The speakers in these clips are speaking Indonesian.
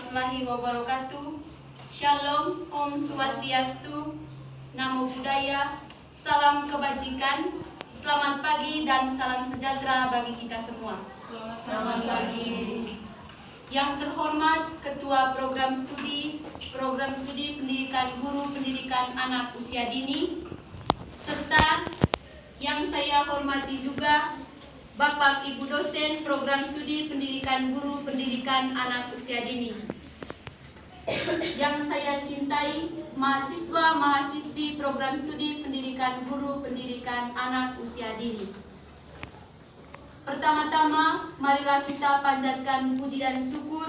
warahmatullahi wabarakatuh. Shalom, Om Swastiastu, Namo Buddhaya, salam kebajikan, selamat pagi dan salam sejahtera bagi kita semua. Selamat pagi. Yang terhormat Ketua Program Studi Pendidikan Guru Pendidikan Anak Usia Dini, serta yang saya hormati juga Bapak Ibu dosen Program Studi Pendidikan Guru Pendidikan Anak Usia Dini. Yang saya cintai mahasiswa-mahasiswi Program Studi Pendidikan Guru Pendidikan Anak Usia Dini. Pertama-tama, marilah kita panjatkan puji dan syukur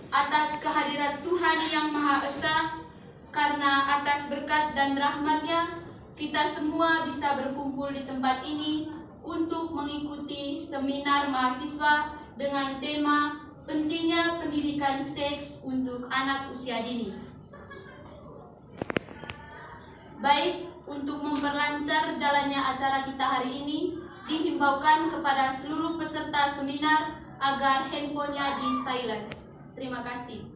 atas kehadirat Tuhan Yang Maha Esa, karena atas berkat dan rahmat-Nya kita semua bisa berkumpul di tempat ini untuk mengikuti seminar mahasiswa dengan tema pentingnya pendidikan seks untuk anak usia dini. Baik, untuk memperlancar jalannya acara kita hari ini, dihimbaukan kepada seluruh peserta seminar agar handphonenya di silence. Terima kasih.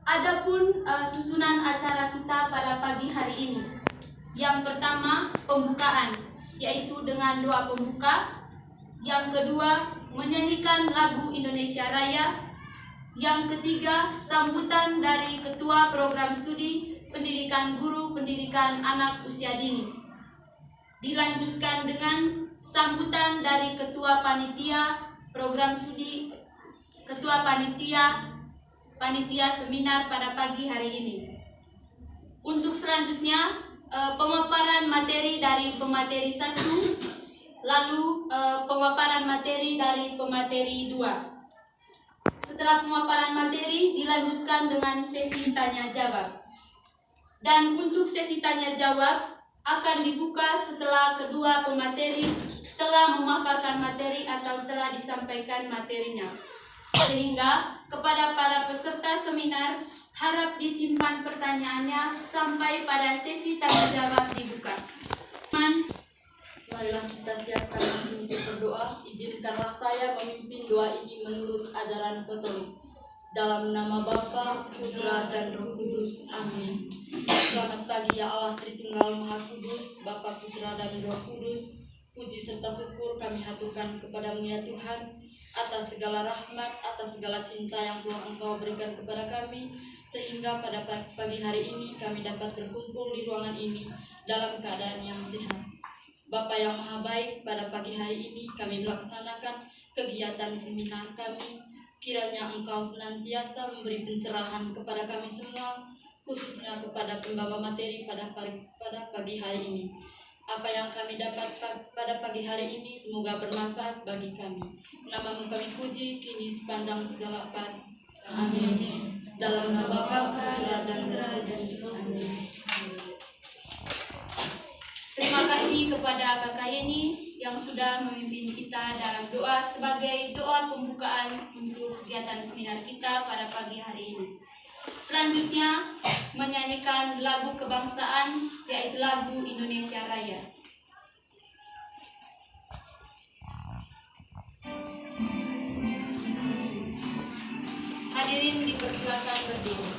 Adapun susunan acara kita pada pagi hari ini. Yang pertama, pembukaan, yaitu dengan doa pembuka. Yang kedua, menyanyikan lagu Indonesia Raya. Yang ketiga, sambutan dari Ketua Program Studi Pendidikan Guru Pendidikan Anak Usia Dini. Dilanjutkan dengan sambutan dari Ketua Panitia Program Studi, Ketua Panitia Seminar pada pagi hari ini. Untuk selanjutnya, pemaparan materi dari pemateri 1, lalu pemaparan materi dari pemateri 2. Setelah pemaparan materi dilanjutkan dengan sesi tanya jawab. Dan untuk sesi tanya jawab akan dibuka setelah kedua pemateri telah memaparkan materi atau telah disampaikan materinya. Sehingga kepada para peserta seminar harap disimpan pertanyaannya sampai pada sesi tanya jawab dibuka. Marilah kita siapkan untuk berdoa. Izinkanlah saya memimpin doa ini menurut ajaran Katolik. Dalam nama Bapa, Putra, dan Roh Kudus. Amin. Selamat pagi ya Allah Tritunggal Maha Kudus, Bapa, Putra, dan Roh Kudus. Puji serta syukur kami haturkan kepadamu ya Tuhan, atas segala rahmat, atas segala cinta yang telah Engkau berikan kepada kami, sehingga pada pagi hari ini kami dapat berkumpul di ruangan ini dalam keadaan yang sehat. Bapa yang Maha Baik, pada pagi hari ini kami melaksanakan kegiatan seminar kami. Kiranya Engkau senantiasa memberi pencerahan kepada kami semua, khususnya kepada pembawa materi pada pagi hari ini. Apa yang kami dapat pada pagi hari ini semoga bermanfaat bagi kami. Namamu kami puji kini sepanjang segala abad. Amin. Dalam nama Bapa, Putra, dan Roh Kudus. Amin. Terima kasih kepada Kakak Yeni yang sudah memimpin kita dalam doa sebagai doa pembukaan untuk kegiatan seminar kita pada pagi hari ini. Selanjutnya menyanyikan lagu kebangsaan, yaitu lagu Indonesia Raya. Hadirin dipersilakan berdiri.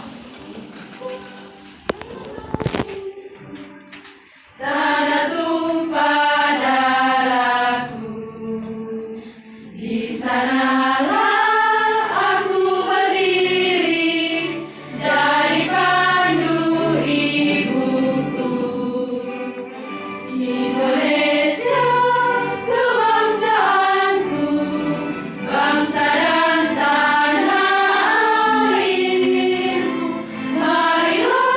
Tanah tumpah darahku, di sanalah aku berdiri, jadi pandu ibuku. Indonesia kebangsaanku, bangsa dan tanah airku. Marilah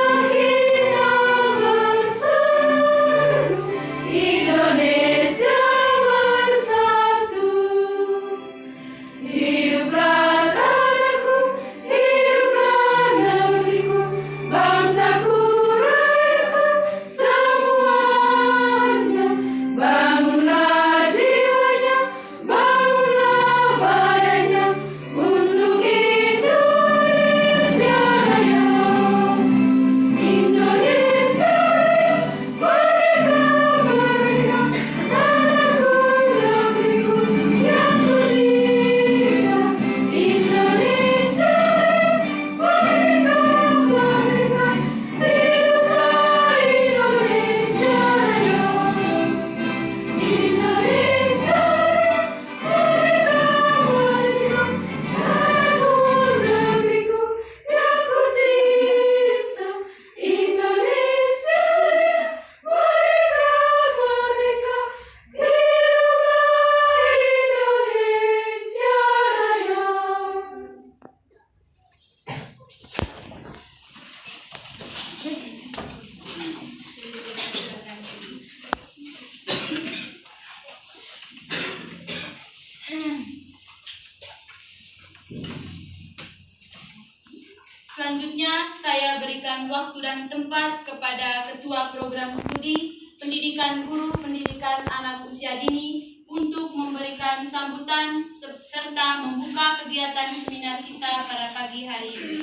Selanjutnya, saya berikan waktu dan tempat kepada Ketua Program Studi Pendidikan Guru Pendidikan Anak Usia Dini untuk memberikan sambutan serta membuka kegiatan seminar kita pada pagi hari ini.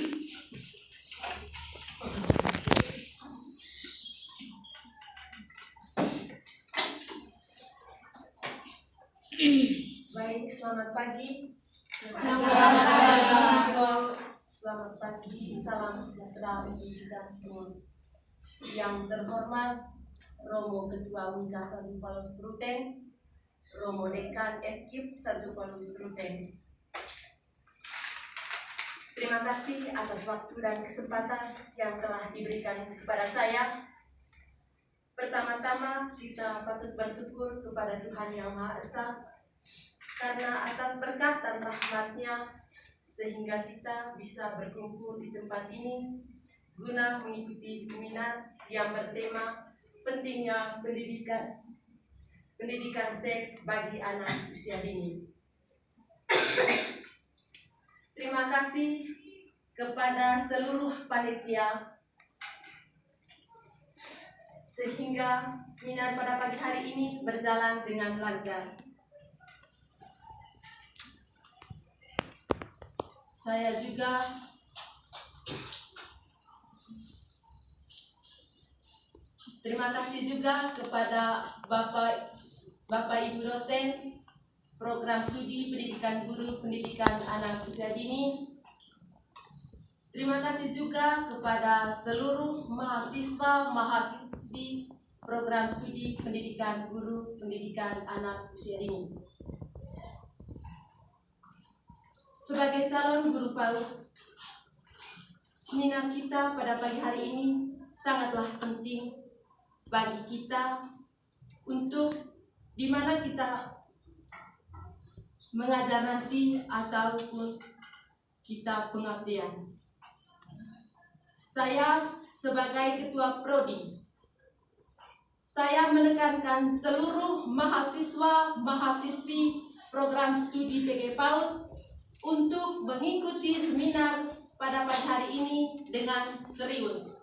Baik, selamat pagi. Selamat pagi, salam sejahtera untuk kita semua. Yang terhormat Romo Ketua Unika 1 Paulus Ruteng, Romo Dekan FKIP 1 Paulus Ruteng. Terima kasih atas waktu dan kesempatan yang telah diberikan kepada saya. Pertama-tama kita patut bersyukur kepada Tuhan Yang Maha Esa karena atas berkat dan rahmat-Nya sehingga kita bisa berkumpul di tempat ini guna mengikuti seminar yang bertema pentingnya pendidikan seks bagi anak usia dini. Terima kasih kepada seluruh panitia sehingga seminar pada pagi hari ini berjalan dengan lancar. Saya juga terima kasih juga kepada Bapak Ibu dosen Program Studi Pendidikan Guru Pendidikan Anak Usia Dini. Terima kasih juga kepada seluruh mahasiswa-mahasiswi Program Studi Pendidikan Guru Pendidikan Anak Usia Dini. Sebagai calon guru PAUD, seminar kita pada pagi hari ini sangatlah penting bagi kita untuk di mana kita mengajar nanti ataupun kita pengabdian. Saya sebagai Ketua Prodi, saya menekankan seluruh mahasiswa-mahasiswi Program Studi PG PAUD untuk mengikuti seminar pada pagi hari ini dengan serius.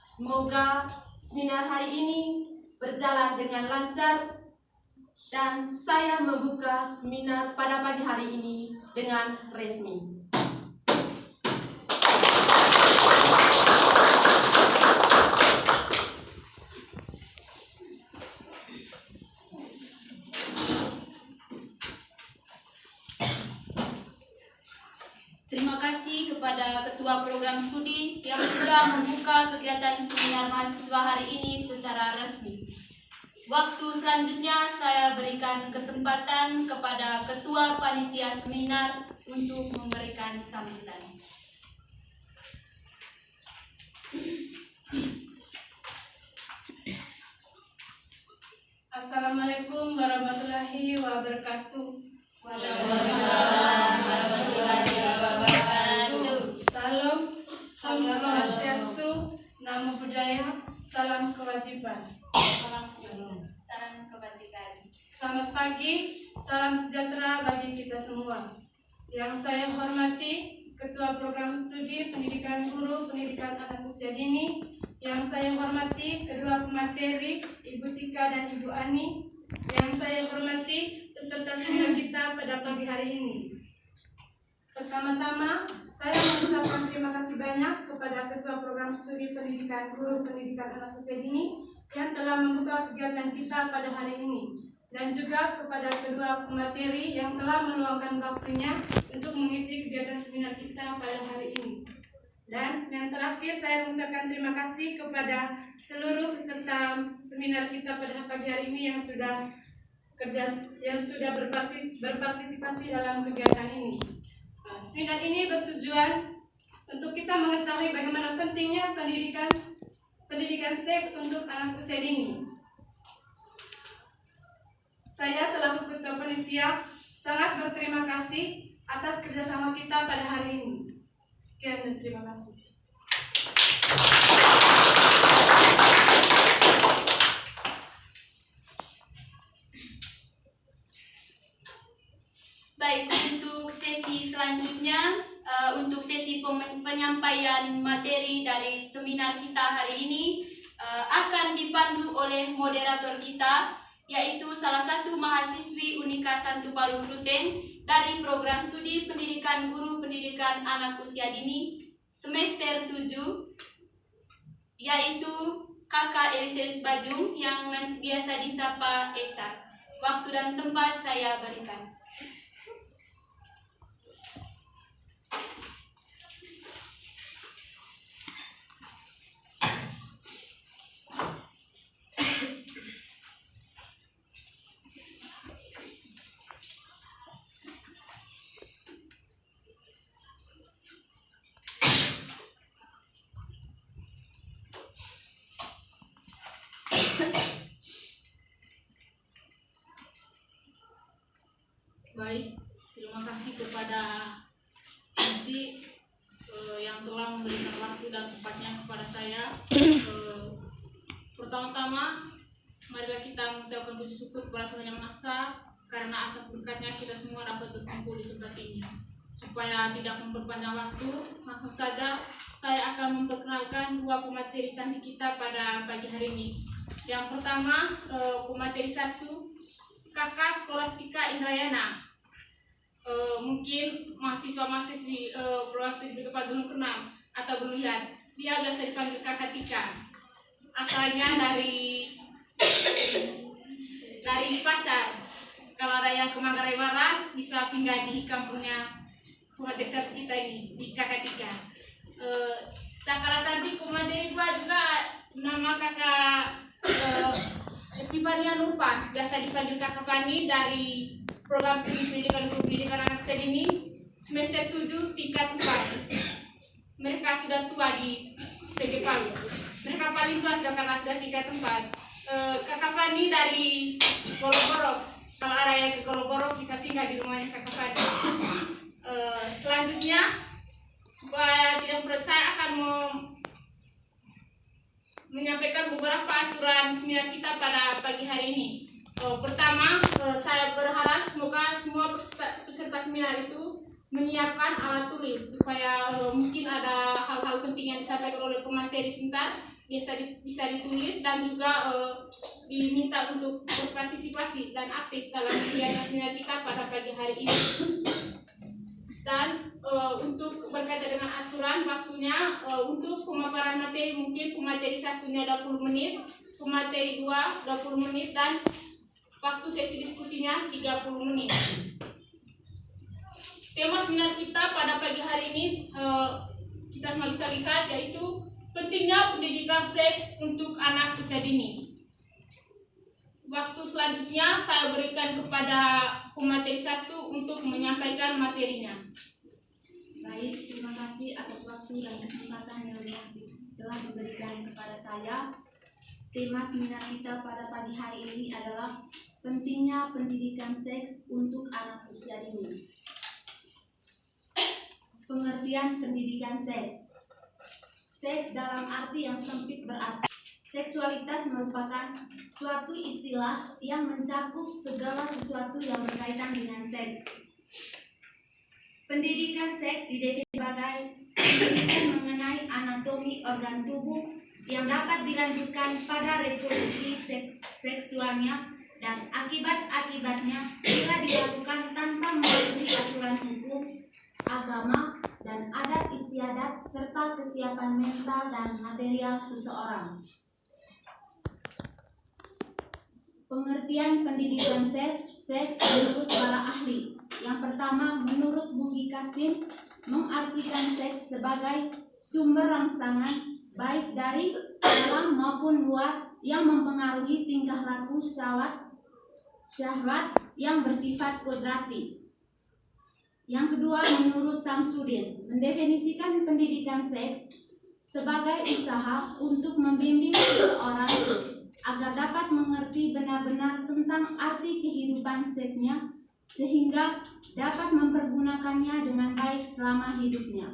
Semoga seminar hari ini berjalan dengan lancar dan saya membuka seminar pada pagi hari ini dengan resmi. Terima kasih kepada Ketua Program Studi yang sudah membuka kegiatan seminar mahasiswa hari ini secara resmi. Waktu selanjutnya saya berikan kesempatan kepada Ketua Panitia Seminar untuk memberikan sambutan. Assalamualaikum warahmatullahi wabarakatuh. Waalaikumsalam warahmatullahi wabarakatuh. Salam Swastiastu, Namo Buddhaya, salam kewajiban. Salam kebajikan. Selamat pagi, salam sejahtera bagi kita semua. Yang saya hormati Ketua Program Studi Pendidikan Guru Pendidikan Anak Usia Dini. Yang saya hormati kedua pemateri Ibu Tika dan Ibu Ani. Yang saya hormati peserta seminar kita pada pagi hari ini. Pertama-tama, saya mengucapkan terima kasih banyak kepada Ketua Program Studi Pendidikan Guru Pendidikan Anak Usia Dini yang telah membuka kegiatan kita pada hari ini, dan juga kepada kedua pemateri yang telah meluangkan waktunya untuk mengisi kegiatan seminar kita pada hari ini. Dan yang terakhir, saya mengucapkan terima kasih kepada seluruh peserta seminar kita pada pagi hari ini yang sudah berpartisipasi dalam kegiatan ini. Seminar ini bertujuan untuk kita mengetahui bagaimana pentingnya pendidikan seks untuk anak usia dini. Saya selaku Ketua Panitia sangat berterima kasih atas kerjasama kita pada hari ini. Sekian dan terima kasih. Baik, untuk sesi selanjutnya untuk sesi penyampaian materi dari seminar kita hari ini akan dipandu oleh moderator kita, yaitu salah satu mahasiswi Unika Santu Palus Ruteng dari program studi pendidikan guru pendidikan anak usia dini semester 7, yaitu Kakak Elisius Bajung yang biasa disapa Eca. Waktu dan tempat saya berikan. Baik, terima kasih kepada MC yang telah memberikan waktu dan tempatnya kepada saya. Pertama-tama, marilah kita mengucapkan puji syukur kepada Tuhan Yang Maha Esa karena atas berkatnya kita semua dapat berkumpul di tempat ini. Supaya tidak memperpanjang waktu, langsung saja saya akan memperkenalkan dua pemateri cantik kita pada pagi hari ini. Yang pertama, pemateri 1, Kakak Skolastika Indrayana. Mungkin mahasiswa-mahasiswi program studi Bapak belum kenal atau belum lihat. Dia biasa dipanggil Kakak Tika. Asalnya dari Pacar. Kalau ada yang ke Manggarai Barat bisa singgah di kampungnya pemateri 1 kita ini di Kakak Tika. Tak kalah cantik pemateri 2 juga nama Kakak Epifania Nurpas, biasa dipanggil Kakak Fani dari program studi pendidikan guru pendidikan anak usia dini semester 7 tingkat 4. Mereka sudah tua di PG Palu. Mereka paling tua sudah karena sudah tingkat 4. Kakak Fani dari Gologorok. Kalau ada yang ke Gologorok bisa singgah di rumahnya Kakak Fani. Selanjutnya, supaya tidak berat, saya akan menyampaikan beberapa aturan seminar kita pada pagi hari ini. Pertama, saya berharap semoga semua peserta seminar itu menyiapkan alat tulis supaya mungkin ada hal-hal penting yang disampaikan oleh pemateri sebentar bisa ditulis dan juga diminta untuk berpartisipasi dan aktif dalam kegiatan seminar kita pada pagi hari ini. Dan untuk berkaitan dengan aturan waktunya, untuk pemaparan materi mungkin pemateri 1-nya 20 menit, pemateri 2 20 menit, dan waktu sesi diskusinya 30 menit. Tema seminar kita pada pagi hari ini kita semua bisa lihat, yaitu pentingnya pendidikan seks untuk anak usia dini. Waktu selanjutnya saya berikan kepada pemateri 1 untuk menyampaikan materinya. Baik, terima kasih atas waktu dan kesempatan yang telah diberikan kepada saya. Tema seminar kita pada pagi hari ini adalah pentingnya pendidikan seks untuk anak usia dini. Pengertian pendidikan seks. Seks dalam arti yang sempit berarti seksualitas merupakan suatu istilah yang mencakup segala sesuatu yang berkaitan dengan seks. Pendidikan seks didefinisikan sebagai pendidikan mengenai anatomi organ tubuh yang dapat dilanjutkan pada reproduksi seksualnya dan akibat-akibatnya bila dilakukan tanpa mematuhi aturan hukum, agama, dan adat istiadat serta kesiapan mental dan material seseorang. Pengertian pendidikan seks menurut para ahli. Yang pertama, menurut Bungki Kasim, mengartikan seks sebagai sumber rangsangan baik dari dalam maupun luar yang mempengaruhi tingkah laku syahwat yang bersifat kodrati. Yang kedua, menurut Samsudin, mendefinisikan pendidikan seks sebagai usaha untuk membimbing seseorang agar dapat mengerti benar-benar tentang arti kehidupan seksnya sehingga dapat mempergunakannya dengan baik selama hidupnya.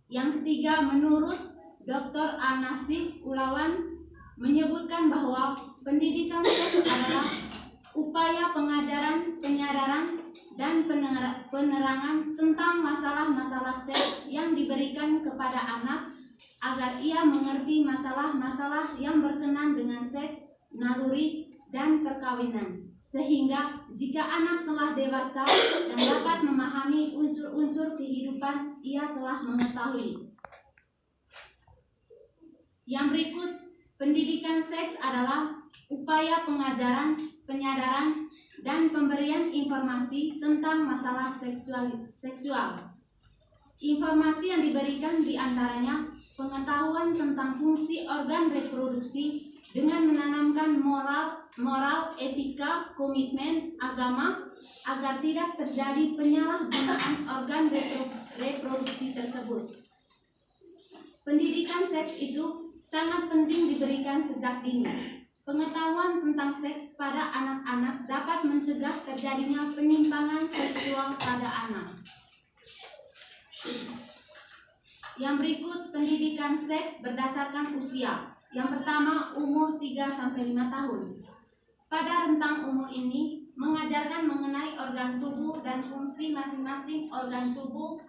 Yang ketiga, menurut Dr. Anasif Ulawan menyebutkan bahwa pendidikan seks adalah upaya pengajaran, penyadaran, dan penerangan tentang masalah-masalah seks yang diberikan kepada anak agar ia mengerti masalah-masalah yang berkenaan dengan seks, naluri, dan perkawinan. Sehingga jika anak telah dewasa dan dapat memahami unsur-unsur kehidupan, ia telah mengetahui. Yang berikut, pendidikan seks adalah upaya pengajaran, penyadaran, dan pemberian informasi tentang masalah seksual. Informasi yang diberikan diantaranya pengetahuan tentang fungsi organ reproduksi dengan menanamkan moral, etika, komitmen, agama agar tidak terjadi penyalahgunaan organ reproduksi tersebut. Pendidikan seks itu sangat penting diberikan sejak dini. Pengetahuan tentang seks pada anak-anak dapat mencegah terjadinya penyimpangan seksual pada anak. Yang berikut pendidikan seks berdasarkan usia. Yang pertama, umur 3-5 tahun. Pada rentang umur ini, mengajarkan mengenai organ tubuh dan fungsi masing-masing organ tubuh.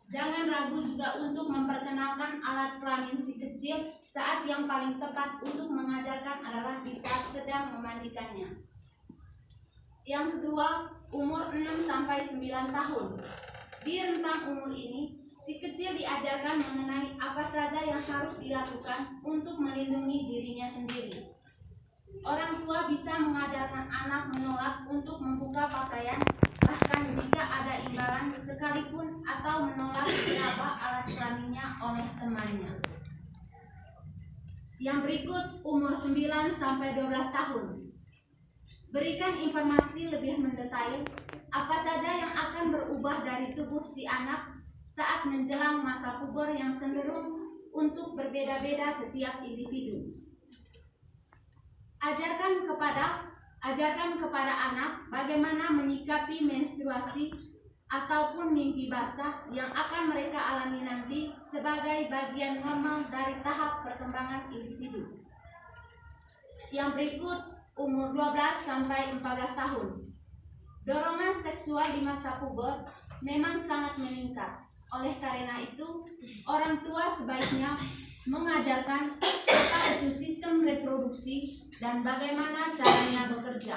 Jangan ragu juga untuk memperkenalkan alat kelamin si kecil saat yang paling tepat untuk mengajarkan adalah di saat sedang memandikannya. Yang kedua, umur 6-9 tahun. Di rentang umur ini, si kecil diajarkan mengenai apa saja yang harus dilakukan untuk melindungi dirinya sendiri. Orang tua bisa mengajarkan anak menolak untuk membuka pakaian, bahkan jika ada imbalan sekalipun, atau menolak diraba alat kelaminnya oleh temannya. Yang berikut, umur 9-12 tahun. Berikan informasi lebih mendetail apa saja yang akan berubah dari tubuh si anak saat menjelang masa puber yang cenderung untuk berbeda-beda setiap individu. Ajarkan kepada anak bagaimana menyikapi menstruasi ataupun mimpi basah yang akan mereka alami nanti sebagai bagian normal dari tahap perkembangan individu. Yang berikut, umur 12-14 tahun. Dorongan seksual di masa puber memang sangat meningkat. Oleh karena itu, orang tua sebaiknya mengajarkan apa itu sistem reproduksi dan bagaimana caranya bekerja.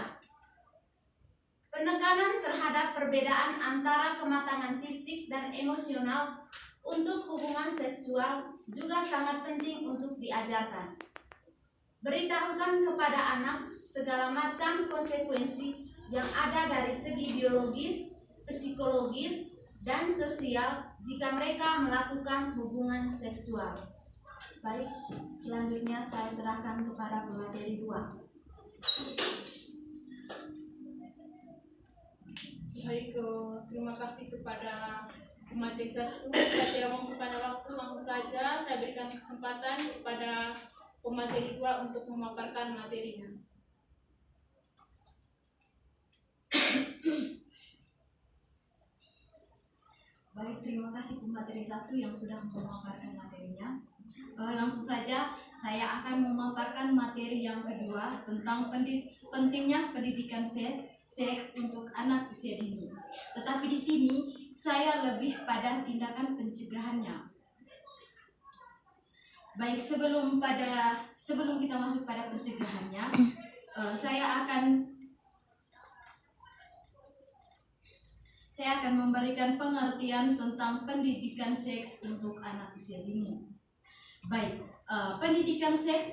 Penekanan terhadap perbedaan antara kematangan fisik dan emosional untuk hubungan seksual juga sangat penting untuk diajarkan. Beritahukan kepada anak segala macam konsekuensi yang ada dari segi biologis, psikologis, dan sosial jika mereka melakukan hubungan seksual. Baik, selanjutnya saya serahkan kepada pemateri 2. Baik, terima kasih kepada pemateri 1. Saya tidak mempunyai waktu, langsung saja saya berikan kesempatan kepada pemateri 2 untuk memaparkan materinya. Baik, terima kasih pemateri 1 yang sudah memaparkan materinya. Langsung saja saya akan memaparkan materi yang kedua tentang pentingnya pendidikan seks untuk anak usia dini. Tetapi di sini saya lebih pada tindakan pencegahannya. Baik, sebelum kita masuk pada pencegahannya, saya akan memberikan pengertian tentang pendidikan seks untuk anak usia dini. Baik, pendidikan seks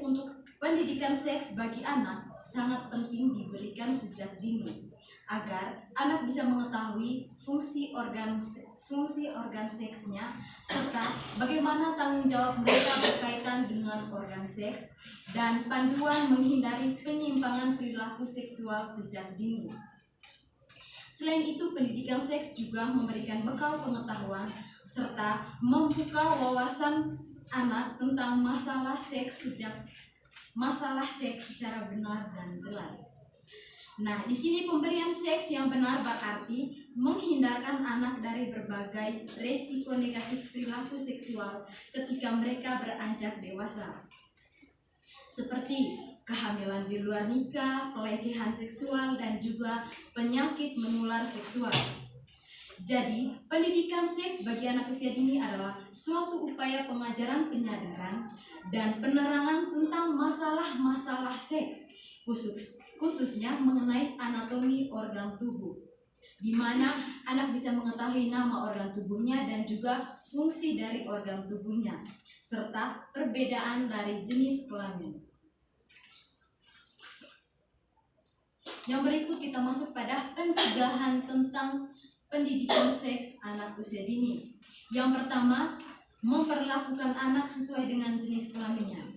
bagi anak sangat penting diberikan sejak dini agar anak bisa mengetahui fungsi organ seksnya serta bagaimana tanggung jawab mereka berkaitan dengan organ seks dan panduan menghindari penyimpangan perilaku seksual sejak dini. Selain itu, pendidikan seks juga memberikan bekal pengetahuan serta membuka wawasan anak tentang masalah seks secara benar dan jelas. Nah, di sini pemberian seks yang benar berarti menghindarkan anak dari berbagai resiko negatif perilaku seksual ketika mereka beranjak dewasa. seperti kehamilan di luar nikah, pelecehan seksual, dan juga penyakit menular seksual. Jadi, pendidikan seks bagi anak usia dini adalah suatu upaya pengajaran penyadaran dan penerangan tentang masalah-masalah seks, khususnya mengenai anatomi organ tubuh, di mana anak bisa mengetahui nama organ tubuhnya dan juga fungsi dari organ tubuhnya, serta perbedaan dari jenis kelamin. Yang berikut kita masuk pada pencegahan tentang pendidikan seks anak usia dini. Yang pertama, memperlakukan anak sesuai dengan jenis kelaminnya.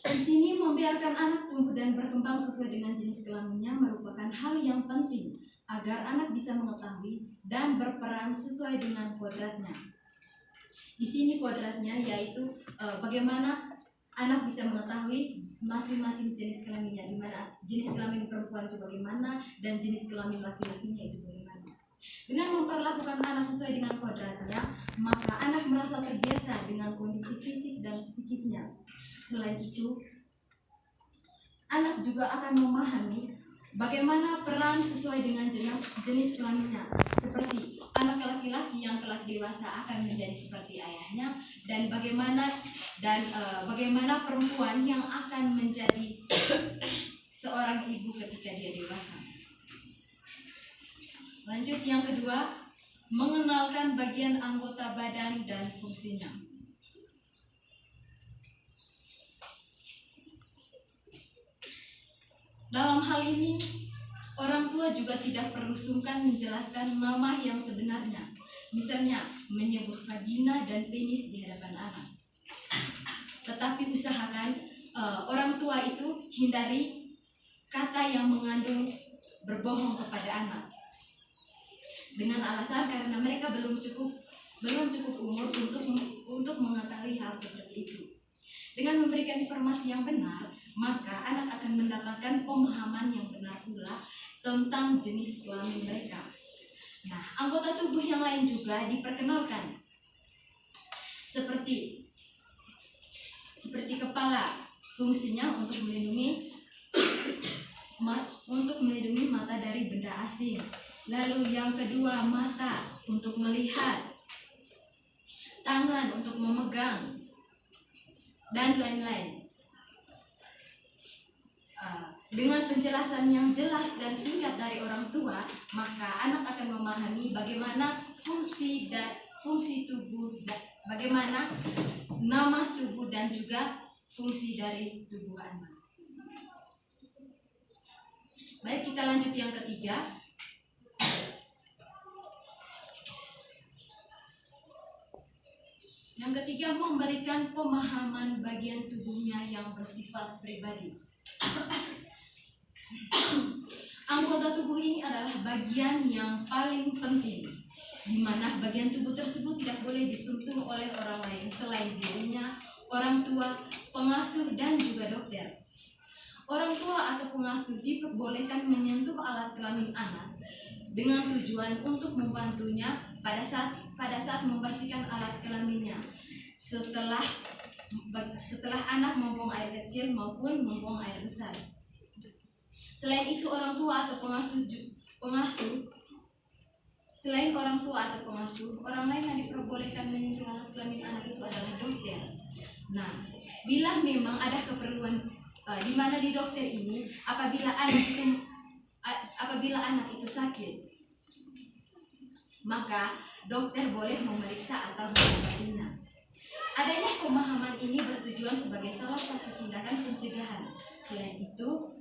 Di sini membiarkan anak tumbuh dan berkembang sesuai dengan jenis kelaminnya merupakan hal yang penting agar anak bisa mengetahui dan berperan sesuai dengan kodratnya. Di sini kodratnya yaitu bagaimana anak bisa mengetahui masing-masing jenis kelaminnya, di mana jenis kelamin perempuan itu bagaimana dan jenis kelamin laki-lakinya itu bagaimana. Dengan memperlakukan anak sesuai dengan kodratnya, maka anak merasa terbiasa dengan kondisi fisik dan psikisnya. Selain itu, anak juga akan memahami bagaimana peran sesuai dengan jenis kelaminnya, seperti anak laki-laki yang telah dewasa akan menjadi seperti ayahnya, dan bagaimana perempuan yang akan menjadi seorang ibu ketika dia dewasa. Lanjut, yang kedua, mengenalkan bagian anggota badan dan fungsinya. Dalam hal ini, orang tua juga tidak perlu sungkan menjelaskan nama yang sebenarnya. Misalnya, menyebut vagina dan penis di hadapan anak. Tetapi usahakan orang tua itu hindari kata yang mengandung berbohong kepada anak. Dengan alasan karena mereka belum cukup umur untuk mengetahui hal seperti itu. Dengan memberikan informasi yang benar, maka anak akan mendapatkan pemahaman yang benar pula tentang jenis kelamin mereka. Nah, anggota tubuh yang lain juga diperkenalkan, seperti kepala, fungsinya untuk melindungi mata dari benda asing. Lalu yang kedua, mata untuk melihat, tangan untuk memegang, dan lain-lain. Dengan penjelasan yang jelas dan singkat dari orang tua, maka anak akan memahami bagaimana fungsi tubuh, bagaimana nama tubuh dan juga fungsi dari tubuh anak. Baik, kita lanjut yang ketiga. Yang ketiga, memberikan pemahaman bagian tubuhnya yang bersifat pribadi. Anggota tubuh ini adalah bagian yang paling penting, di mana bagian tubuh tersebut tidak boleh disentuh oleh orang lain selain dirinya, orang tua, pengasuh, dan juga dokter. Orang tua atau pengasuh diperbolehkan menyentuh alat kelamin anak dengan tujuan untuk membantunya pada saat membersihkan alat kelaminnya setelah anak membuang air kecil maupun membuang air besar. Selain itu, orang tua atau pengasuh, orang lain yang diperbolehkan menyentuh alat kelamin anak itu adalah dokter. Nah, bila memang ada keperluan di mana di dokter ini, apabila anak itu sakit, maka dokter boleh memeriksa atau mengobatinya. Adanya pemahaman ini bertujuan sebagai salah satu tindakan pencegahan. Selain itu,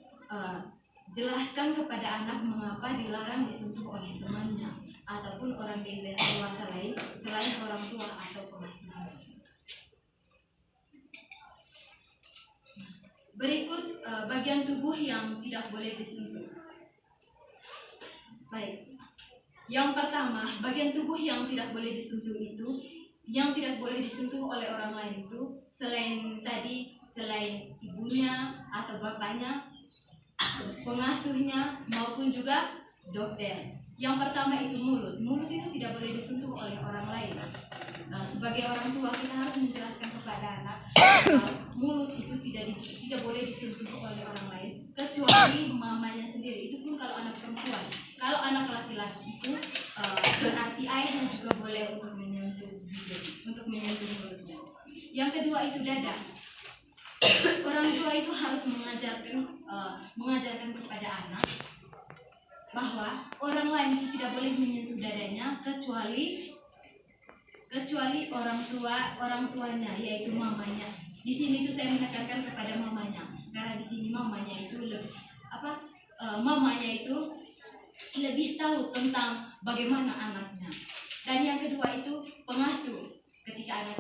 jelaskan kepada anak mengapa dilarang disentuh oleh temannya ataupun orang dewasa lain selain orang tua atau pengasuhnya. Berikut bagian tubuh yang tidak boleh disentuh. Baik. Yang pertama, bagian tubuh yang tidak boleh disentuh itu, yang tidak boleh disentuh oleh orang lain itu, selain ibunya atau bapaknya, pengasuhnya, maupun juga dokter. Yang pertama itu mulut. Mulut itu tidak boleh disentuh oleh orang lain. Sebagai orang tua, kita harus menjelaskan kepada anak mulut itu tidak boleh disentuh oleh orang lain kecuali mamanya sendiri. Itu pun kalau anak perempuan. Kalau anak laki-laki itu berarti ayahnya juga boleh untuk menyentuh mulutnya. Yang kedua itu dada. Orang tua itu harus mengajarkan kepada anak bahwa orang lain itu tidak boleh menyentuh dadanya kecuali orang tuanya, yaitu mamanya. Di sini tuh saya menekankan kepada mamanya karena di sini mamanya itu mamanya itu lebih tahu tentang bagaimana anaknya. Dan yang kedua itu pengasuh, ketika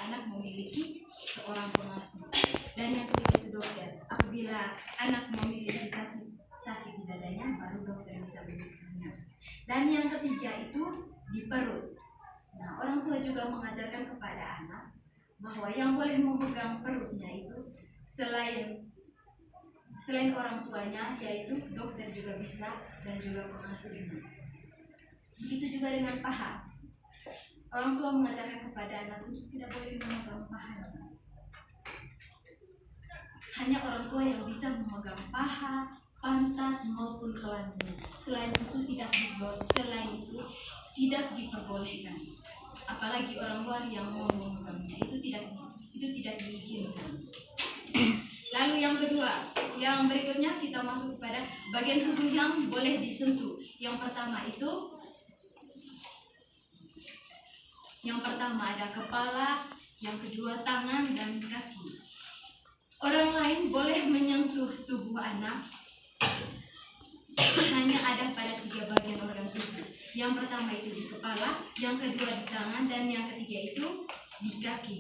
anak memiliki seorang pengasuh. Dan yang ketiga itu dokter. Apabila anak memiliki sakit di dadanya, baru dokter bisa menyembuhkannya. Dan yang ketiga itu di perut. Nah, orang tua juga mengajarkan kepada anak bahwa yang boleh memegang perutnya itu selain orang tuanya, yaitu dokter juga bisa, dan juga pengasuhnya. Begitu juga dengan paha. Orang tua mengajarkan kepada anak untuk tidak boleh memegang pahanya. Hanya orang tua yang bisa memegang paha, pantat maupun kelaminnya. Selain itu tidak diperbolehkan. Apalagi orang luar yang mau memegangnya, itu tidak diizinkan. Lalu yang berikutnya kita masuk kepada bagian tubuh yang boleh disentuh. Yang pertama ada kepala, yang kedua tangan dan kaki. Orang lain boleh menyentuh tubuh anak hanya ada pada 3 bagian organ tubuh. Yang pertama itu di kepala, yang kedua di tangan, dan yang ketiga itu di kaki.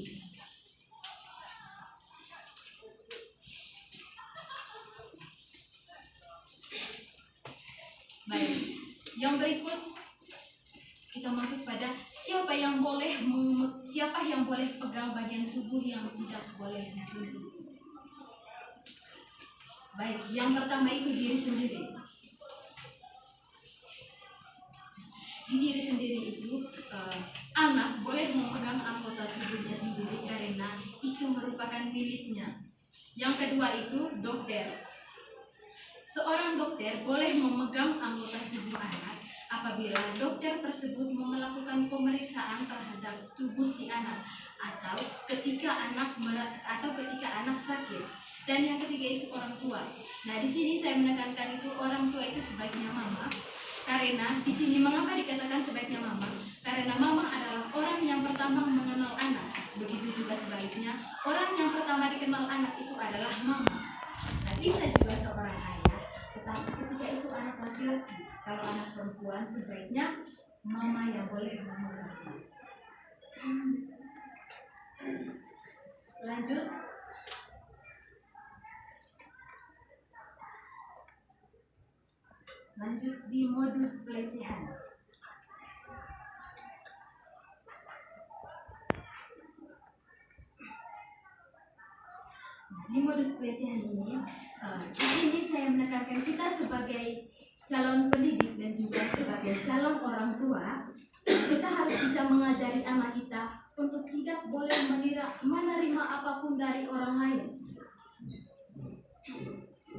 Baik, yang berikut kita masuk pada siapa yang boleh pegang bagian tubuh yang tidak boleh disentuh. Baik, yang pertama itu diri sendiri. Di diri sendiri itu anak boleh memegang anggota tubuhnya sendiri karena itu merupakan miliknya. Yang kedua itu dokter. Seorang dokter boleh memegang anggota tubuh anak apabila dokter tersebut melakukan pemeriksaan terhadap tubuh si anak atau ketika anak sakit. Dan yang ketiga itu orang tua. Nah, di sini saya menekankan itu orang tua itu sebaiknya mama. Karena di sini mengapa dikatakan sebaiknya mama? Karena mama adalah orang yang pertama mengenal anak. Begitu juga sebaliknya, orang yang pertama dikenal anak itu adalah mama. Nah, bisa juga seorang ayah, tetapi ketika itu anak laki-laki. Kalau anak perempuan sebaiknya mama yang boleh memegang. Lanjut. Lanjut di modus pelecehan. Di modus pelecehan ini, di sini saya menekankan kita sebagai calon pendidik dan juga sebagai calon orang tua, kita harus bisa mengajari anak kita untuk tidak boleh menerima apapun dari orang lain,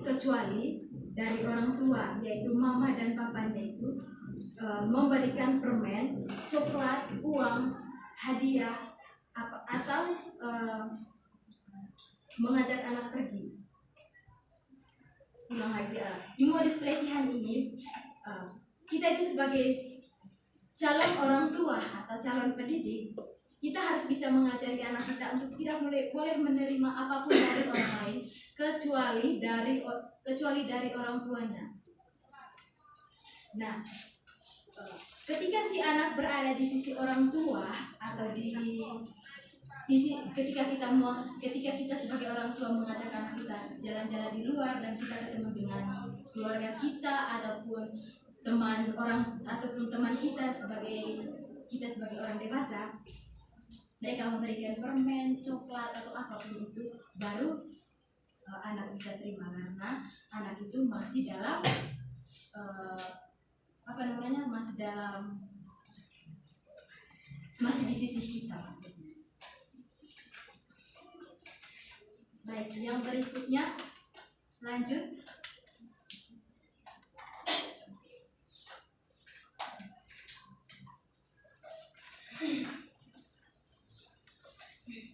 kecuali dari orang tua, yaitu mama dan papanya itu memberikan permen, coklat, uang, hadiah, atau mengajak anak pergi. Ulang lagi, di modus pelecehan ini kita itu sebagai calon orang tua atau calon pendidik, kita harus bisa mengajari anak kita untuk tidak boleh menerima apapun dari orang lain kecuali dari orang tuanya. Nah, ketika si anak berada di sisi orang tua atau ketika kita sebagai orang tua mengajak anak kita jalan-jalan di luar dan kita ketemu dengan keluarga kita ataupun teman kita sebagai orang dewasa, mereka memberikan permen, coklat atau apapun itu, baru anak bisa terima karena anak itu masih dalam masih di sisi kita. Baik, yang berikutnya lanjut.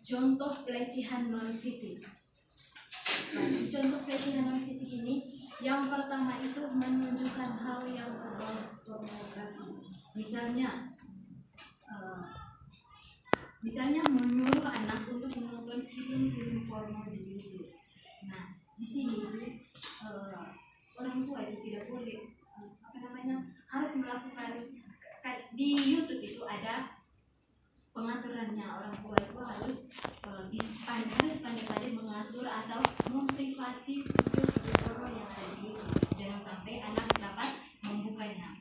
Contoh pelecehan non fisik. Contoh pelecehan non fisik ini yang pertama itu menunjukkan hal yang berbau pornografi. Misalnya menyuruh anak untuk menonton film-film porno di YouTube. Nah, di sini itu orang tua itu tidak boleh harus melakukan di YouTube itu ada pengaturannya. Orang tua itu harus pandai-pandai mengatur atau memprivasi video porno yang ada di YouTube. Jangan sampai anak dapat membukanya.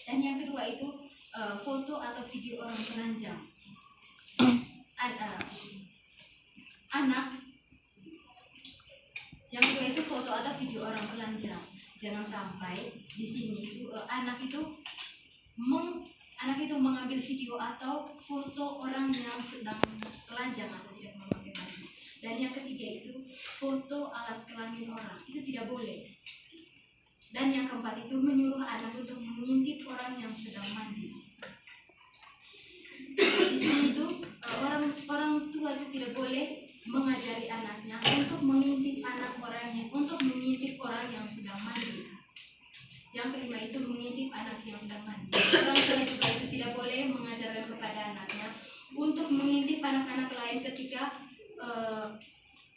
Dan yang kedua itu foto atau video orang telanjang. Anak yang kedua itu foto atau video orang telanjang. Jangan sampai di sini itu anak itu mengambil video atau foto orang yang sedang telanjang atau tidak memakai baju. Dan yang ketiga itu foto alat kelamin orang, itu tidak boleh. Dan yang keempat itu menyuruh anak untuk mengintip orang yang sedang mandi. Di sini itu orang tua itu tidak boleh mengajari anaknya untuk mengintip orang yang sedang mandi. Yang kelima itu mengintip anak yang sedang mandi. Orang tua juga itu tidak boleh mengajarkan kepada anaknya untuk mengintip anak-anak lain ketika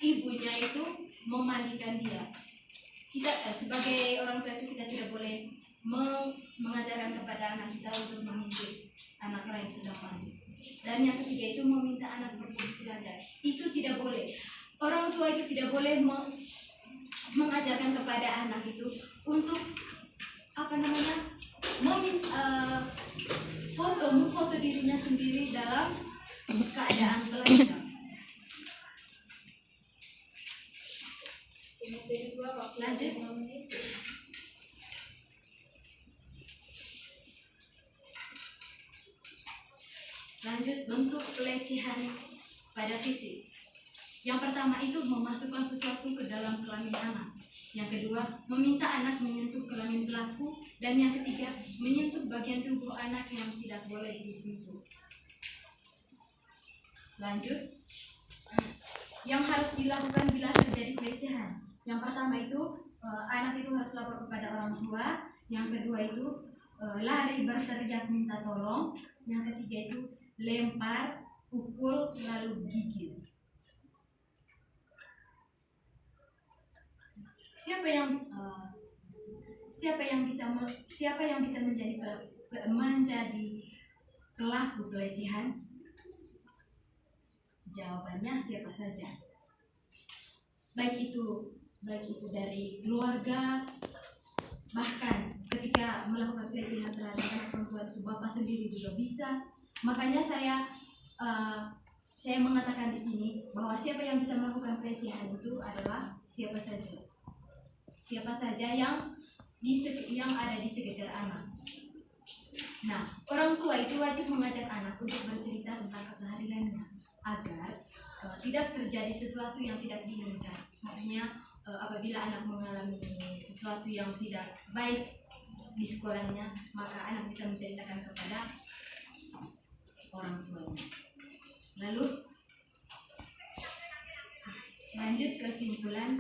ibunya itu memandikan dia. Kita sebagai orang tua itu kita tidak boleh mengajarkan kepada anak kita untuk mengintip anak lain sedang mandi. Dan yang ketiga itu meminta anak berfungsi telanjang. Itu tidak boleh. Orang tua itu tidak boleh mengajarkan kepada anak itu untuk memfoto dirinya sendiri dalam keadaan telanjang. Lanjut. Lanjut, bentuk pelecehan pada fisik. Yang pertama itu memasukkan sesuatu ke dalam kelamin anak. Yang kedua, meminta anak menyentuh kelamin pelaku. Dan yang ketiga, menyentuh bagian tubuh anak yang tidak boleh disentuh. Lanjut. Yang harus dilakukan bila terjadi pelecehan. Yang pertama itu anak itu harus lapor kepada orang tua. Yang kedua itu lari berteriak minta tolong. Yang ketiga itu lempar, pukul, lalu gigit. Siapa yang bisa menjadi pelaku pelecehan? Jawabannya siapa saja. Baik itu dari keluarga, bahkan ketika melakukan pelecehan terhadap anak perempuan itu bapak sendiri juga bisa. Makanya saya mengatakan di sini bahwa siapa yang bisa melakukan pelecehan itu adalah siapa saja yang ada di sekitar anak. Nah, orang tua itu wajib mengajak anak untuk bercerita tentang kesehariannya agar tidak terjadi sesuatu yang tidak diinginkan. Maksudnya apabila anak mengalami sesuatu yang tidak baik di sekolahnya, maka anak bisa menceritakan kepada orang tuanya. Lalu lanjut kesimpulan,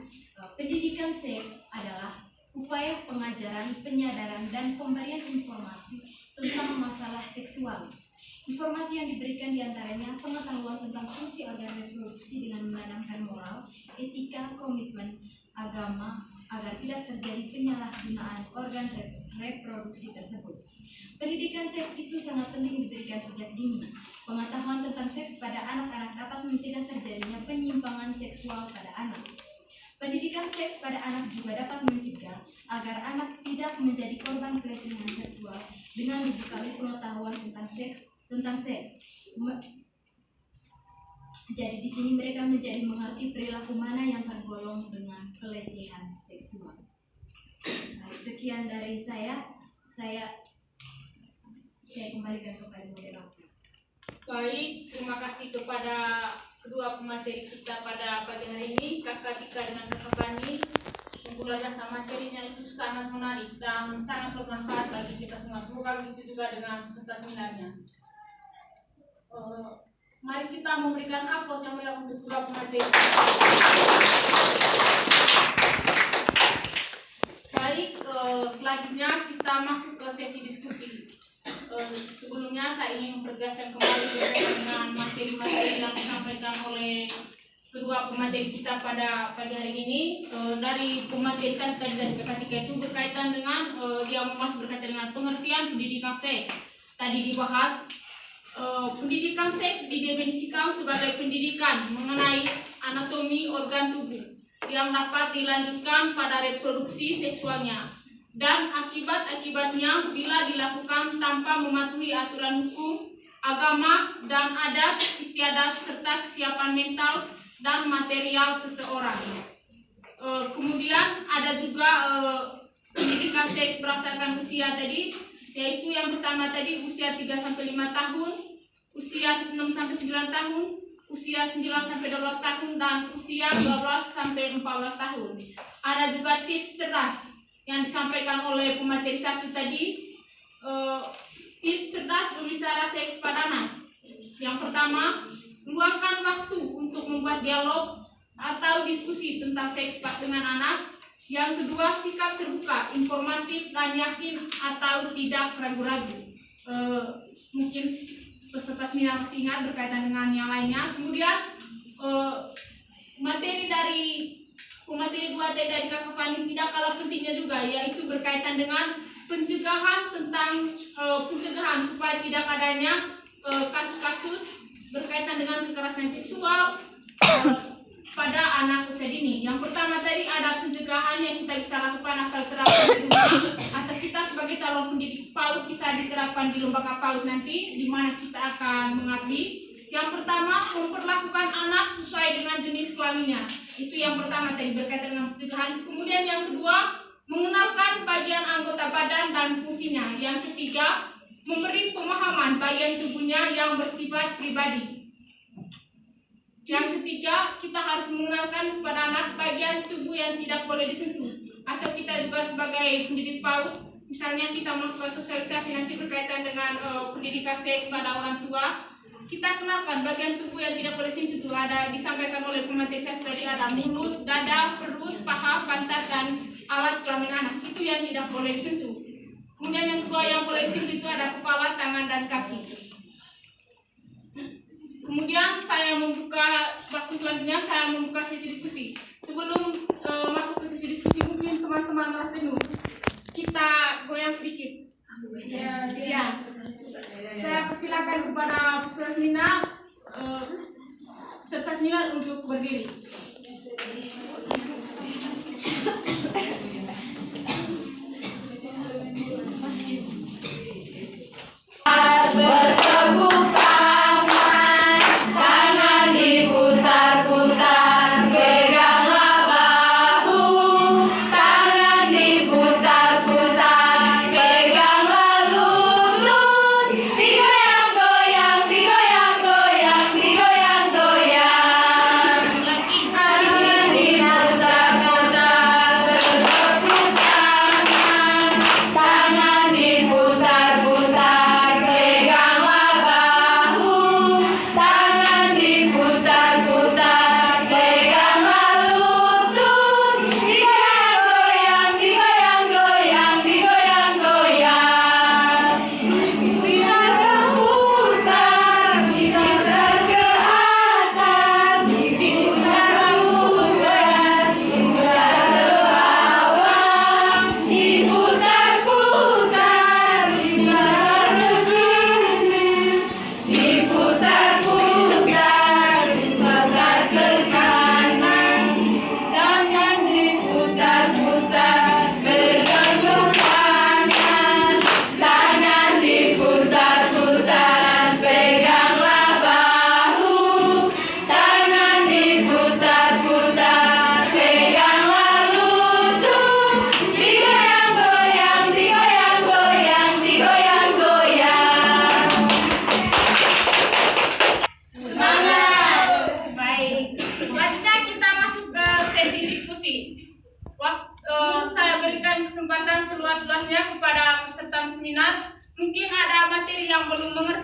pendidikan seks adalah upaya pengajaran, penyadaran, dan pemberian informasi tentang masalah seksual. Informasi yang diberikan diantaranya pengetahuan tentang fungsi organ reproduksi dengan menanamkan moral, etika, komitmen, agama, agar tidak terjadi penyalahgunaan organ reproduksi tersebut. Pendidikan seks itu sangat penting diberikan sejak dini. Pengetahuan tentang seks pada anak-anak dapat mencegah terjadinya penyimpangan seksual pada anak. Pendidikan seks pada anak juga dapat mencegah agar anak tidak menjadi korban pelecehan seksual dengan dibekali pengetahuan tentang seks. Jadi di sini mereka menjadi mengerti perilaku mana yang tergolong dengan pelecehan seksual. Baik, sekian dari saya kembalikan kepada moderator. Baik, terima kasih kepada kedua pemateri kita pada pagi hari ini, Kakak Tika dengan Kakak Fani. Kumpulan jasa materinya itu sangat menarik dan sangat bermanfaat bagi kita semua. Semoga begitu juga dengan peserta seminarnya. Mari kita memberikan aplaus yang meriah untuk kedua pemateri. Baik, selanjutnya kita masuk ke sesi diskusi. Sebelumnya saya ingin menegaskan kembali dengan materi-materi yang disampaikan oleh kedua pemateri kita pada pagi hari ini. Dari pemateri tadi dari Kakak itu berkaitan dengan dia membahas berkaitan dengan pengertian pendidikan seks. Tadi dibahas pendidikan seks didefinisikan sebagai pendidikan mengenai anatomi organ tubuh yang dapat dilanjutkan pada reproduksi seksualnya dan akibat-akibatnya bila dilakukan tanpa mematuhi aturan hukum, agama, dan adat istiadat serta kesiapan mental dan material seseorang. Kemudian ada juga pendidikan seks berdasarkan usia tadi, yaitu yang pertama tadi usia 3-5 tahun, usia 6-9 tahun, usia 9-12 tahun, dan usia 12-14 tahun. Ada juga tips cerdas yang disampaikan oleh pemateri satu tadi, tips cerdas berbicara seks pada anak. Yang pertama, luangkan waktu untuk membuat dialog atau diskusi tentang seks dengan anak. Yang kedua, sikap terbuka, informatif, dan yakin atau tidak ragu-ragu. Mungkin peserta seminar masih ingat berkaitan dengan yang lainnya. Kemudian materi dari pemateri 2 dari Kakak Fani tidak kalah pentingnya juga, yaitu berkaitan dengan pencegahan tentang pencegahan supaya tidak adanya kasus-kasus berkaitan dengan kekerasan seksual pada anak usia dini. Yang pertama tadi ada pencegahan yang kita bisa lakukan atau terapkan di rumah, atau kita sebagai calon pendidik PAUD bisa diterapkan di lembaga PAUD nanti di mana kita akan mengabdi. Yang pertama, memperlakukan anak sesuai dengan jenis kelaminnya. Itu yang pertama tadi berkaitan dengan pencegahan. Kemudian yang kedua, mengenalkan bagian anggota badan dan fungsinya. Yang ketiga, memberi pemahaman bagian tubuhnya yang bersifat pribadi. Yang ketiga, kita harus mengenalkan kepada anak bagian tubuh yang tidak boleh disentuh. Atau kita juga sebagai pendidik PAUD, misalnya kita melakukan sosialisasi nanti berkaitan dengan pendidikan seks pada orang tua, kita kenalkan bagian tubuh yang tidak boleh disentuh. Ada disampaikan oleh pemateri seks tadi, ada mulut, dada, perut, paha, pantat, dan alat kelamin anak. Itu yang tidak boleh disentuh. Kemudian yang kedua yang boleh disentuh itu ada kepala, tangan, dan kaki. Kemudian saya membuka waktu selanjutnya, saya membuka sesi diskusi. Sebelum masuk ke sesi diskusi, mungkin teman-teman merasa jenuh. Kita goyang sedikit. Ya. Saya persilakan kepada peserta seminar untuk berdiri. Bertepuk tangan, tangan diputar-putar, peganglah bahu, tangan diputar-putar, peganglah lutut, digoyang-goyang, digoyang-goyang, digoyang-goyang, tangan diputar.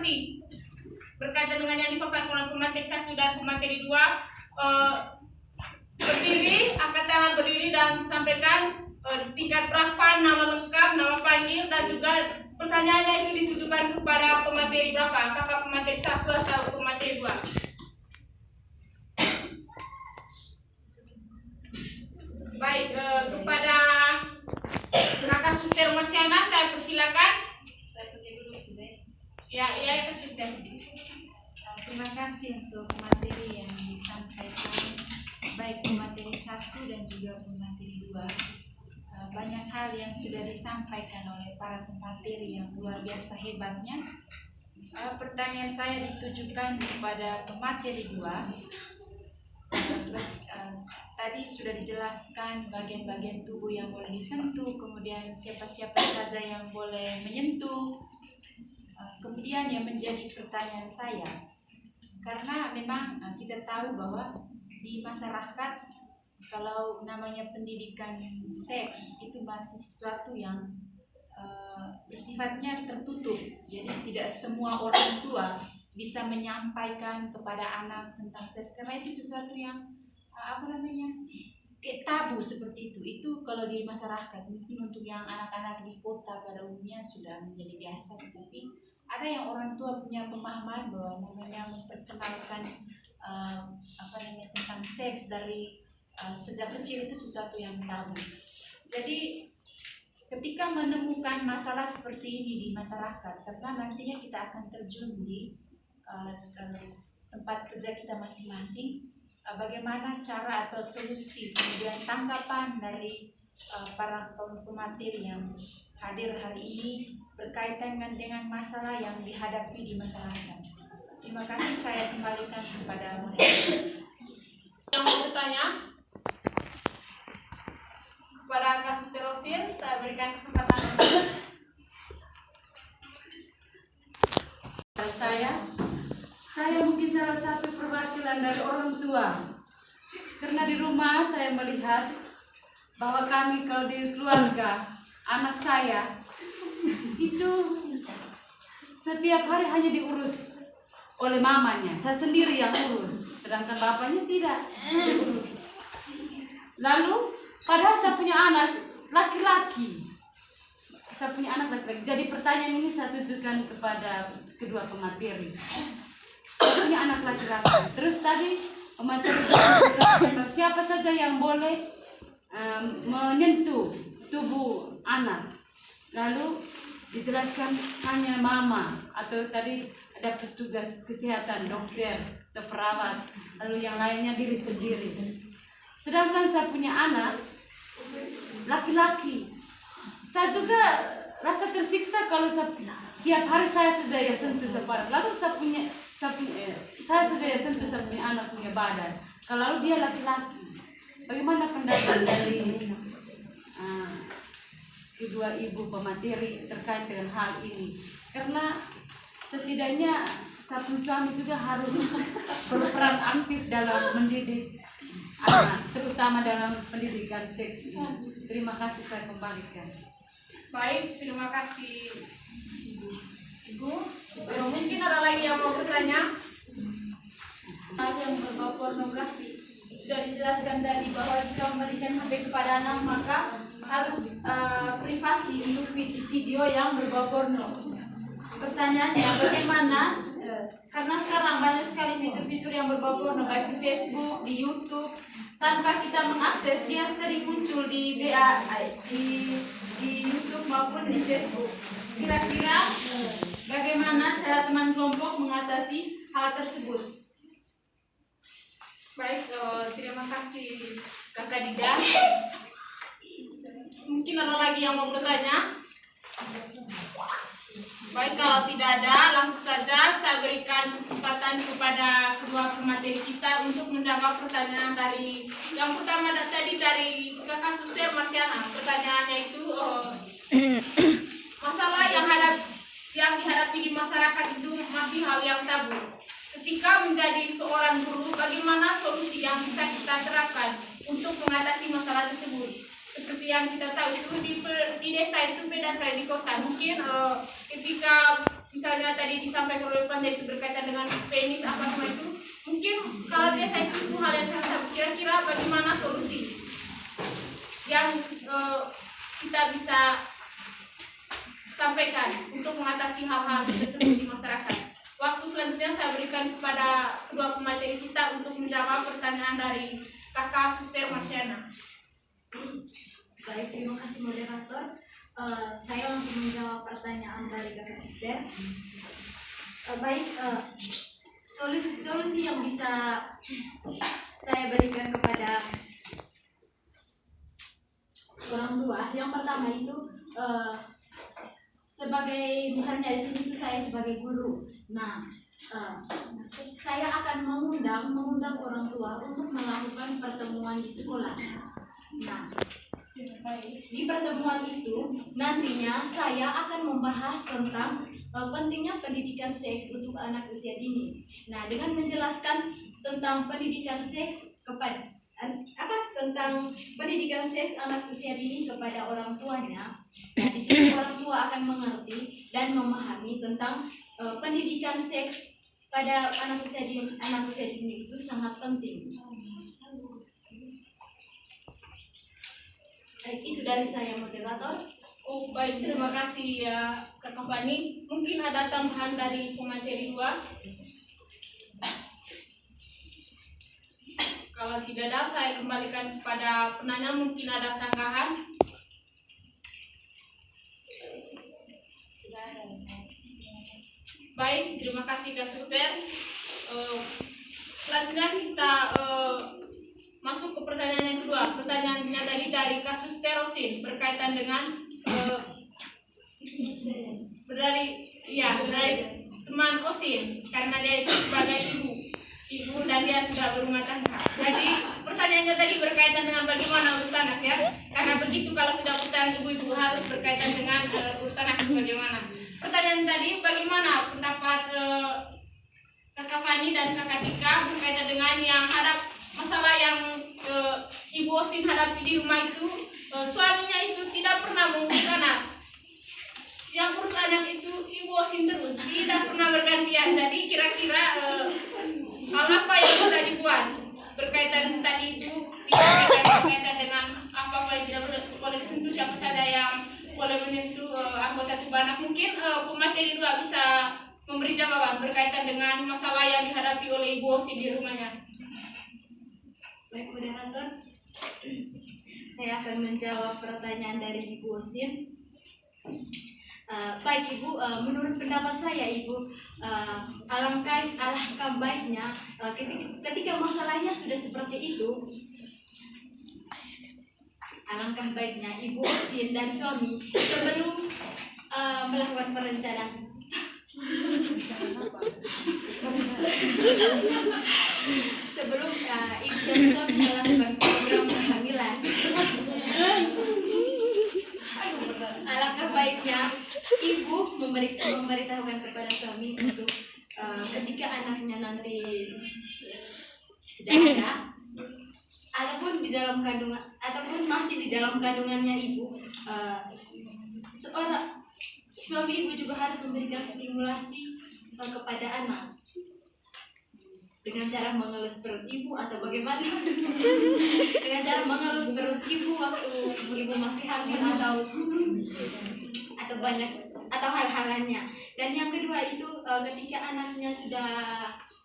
kasih. Berkaitan dengan yang dipaparkan oleh pemateri 1 dan pemateri 2, berdiri, angkat tangan berdiri dan sampaikan tingkat berapa, nama lengkap, nama panggil, dan juga pertanyaannya itu ditujukan kepada pemateri berapa, apakah pemateri 1 atau pemateri 2. Baik, kepada Kakak Suster Marsiana saya persilakan. Saya pergi dulu sih, Zai. Ya, itu Suster. Terima kasih untuk materi yang disampaikan, baik pemateri 1 dan juga pemateri 2. Banyak hal yang sudah disampaikan oleh para pemateri yang luar biasa hebatnya. Pertanyaan saya ditujukan kepada pemateri 2. Tadi sudah dijelaskan bagian-bagian tubuh yang boleh disentuh, kemudian siapa-siapa saja yang boleh menyentuh. Kemudian yang menjadi pertanyaan saya, karena memang kita tahu bahwa di masyarakat kalau namanya pendidikan seks itu masih sesuatu yang bersifatnya tertutup, jadi tidak semua orang tua bisa menyampaikan kepada anak tentang seks karena itu sesuatu yang kayak tabu seperti itu. Itu kalau di masyarakat, mungkin untuk yang anak-anak di kota pada umumnya sudah menjadi biasa, tetapi ada yang orang tua punya pemahaman bahwa namanya memperkenalkan tentang seks dari sejak kecil itu sesuatu yang tabu. Jadi ketika menemukan masalah seperti ini di masyarakat, karena nantinya kita akan terjun di tempat kerja kita masing-masing, bagaimana cara atau solusi kemudian tanggapan dari para pemateri yang hadir hari ini berkaitan dengan masalah yang dihadapi di masyarakat. Terima kasih, saya kembalikan kepada moderator. Yang mau bertanya kepada Kak Suster Rosin, saya berikan kesempatan. Saya mungkin salah satu perwakilan dari orang tua, karena di rumah saya melihat bahwa kami kalau di keluarga anak saya itu setiap hari hanya diurus oleh mamanya, saya sendiri yang urus, sedangkan bapaknya tidak diurus. Lalu padahal saya punya anak laki-laki, jadi pertanyaan ini saya tujukan kepada kedua pemateri. Punya anak laki-laki. Terus tadi pemateri siapa saja yang boleh menyentuh tubuh anak. Lalu dijelaskan hanya mama atau tadi ada petugas kesehatan, dokter atau perawat. Lalu yang lainnya diri sendiri. Sedangkan saya punya anak laki-laki. Saya juga rasa tersiksa kalau tiap hari saya sudah ya sentuh separuh. Lalu saya sudah ya sentuh saya punya anak punya badan. Kalau dia laki-laki, bagaimana pendapat dari kedua ibu pemateri terkait dengan hal ini? Karena setidaknya satu suami juga harus berperan aktif dalam mendidik anak, terutama dalam pendidikan seks ini. Terima kasih, saya kembalikan. Baik, terima kasih Ibu. Mungkin ada lagi yang mau bertanya? Yang berbau pornografi sudah dijelaskan tadi bahwa jika memberikan HP kepada anak maka harus privasi untuk video yang berbau porno. Pertanyaannya bagaimana? Karena sekarang banyak sekali fitur-fitur yang berbau porno baik di Facebook, di YouTube, tanpa kita mengakses dia sering muncul di WA, di YouTube maupun di Facebook. Kira-kira bagaimana cara teman kelompok mengatasi hal tersebut? Baik, terima kasih Kakak Dida. Mungkin ada lagi yang mau bertanya? Baik, kalau tidak ada, langsung saja saya berikan kesempatan kepada kedua pemateri kita untuk menjawab pertanyaan dari yang pertama tadi dari Kakak Suster Marsiana. Pertanyaannya itu masalah yang dihadapi di masyarakat itu masih hal yang tabu. Ketika menjadi seorang guru, bagaimana solusi yang bisa kita terapkan untuk mengatasi masalah tersebut? Seperti yang kita tahu itu di desa itu beda sekali di kota. Mungkin ketika misalnya tadi disampaikan oleh Panda itu berkaitan dengan penis apa semua itu, mungkin kalau biasa itu hal yang sangat kira-kira bagaimana solusi yang kita bisa sampaikan untuk mengatasi hal-hal tersebut di masyarakat. Waktu selanjutnya saya berikan kepada kedua pemateri kita untuk menjawab pertanyaan dari Kakak Suster Marsyana. Baik, terima kasih moderator. Saya langsung menjawab pertanyaan dari Kakak Suster. Solusi yang bisa saya berikan kepada orang tua, yang pertama itu sebagai misalnya di sini saya sebagai guru. Nah, saya akan mengundang orang tua untuk melakukan pertemuan di sekolah. Nah, di pertemuan itu nantinya saya akan membahas tentang pentingnya pendidikan seks untuk anak usia dini. Nah, dengan menjelaskan tentang pendidikan seks tentang pendidikan seks anak usia dini kepada orang tuanya. Nah, di sini orang tua akan mengerti dan memahami tentang pendidikan seks pada anak usia dini itu sangat penting. Baik, itu dari saya moderator. Oh baik, terima kasih ya Kakak Fani. Mungkin ada tambahan dari pemateri 2. Kalau tidak ada, saya kembalikan kepada penanya. Mungkin ada sanggahan. Tidak ada. Baik, terima kasih Kak Suster. Selanjutnya kita masuk ke pertanyaan yang kedua. Pertanyaannya tadi dari Kak Suster Rosin berkaitan dengan dari teman Osin, karena dia itu sebagai ibu dan dia sudah berumah tangga. Jadi pertanyaannya tadi berkaitan dengan bagaimana urus anak ya, karena begitu kalau sudah putar ibu harus berkaitan dengan urus anak bagaimana. Pertanyaan tadi, bagaimana pendapat Kakak Fani dan Kakak Tika berkaitan dengan yang masalah yang Ibu Osin hadapi di rumah itu, suaminya itu tidak pernah mengurus anak. Yang urus anak itu Ibu Osin terus, tidak pernah bergantian. Jadi kira-kira hal apa yang bisa dibuat berkaitan tadi itu, tidak berkaitan dengan apa yang tidak boleh disentuh, siapa saja yang boleh menyentuh anggota tubuh anak. Mungkin pemateri 2 bisa memberi jawaban berkaitan dengan masalah yang dihadapi oleh Ibu Osin di rumahnya. Baik moderator, saya akan menjawab pertanyaan dari Ibu Osin. Baik Ibu, menurut pendapat saya Ibu, alangkah baiknya ketika masalahnya sudah seperti itu, alangkah baiknya Ibu Osin dan suami sebelum melakukan perencanaan sebelum ibu dan suami melakukan program kehamilan, alangkah baiknya ibu memberitahukan kepada suami untuk ketika anaknya nanti sudah ada ataupun di dalam kandungan ataupun masih di dalam kandungannya ibu, suami ibu juga harus memberikan stimulasi kepada anak dengan cara mengelus perut ibu atau bagaimana, dengan cara mengelus perut ibu waktu ibu masih hamil atau banyak atau hal-hal lainnya. Dan yang kedua itu ketika anaknya sudah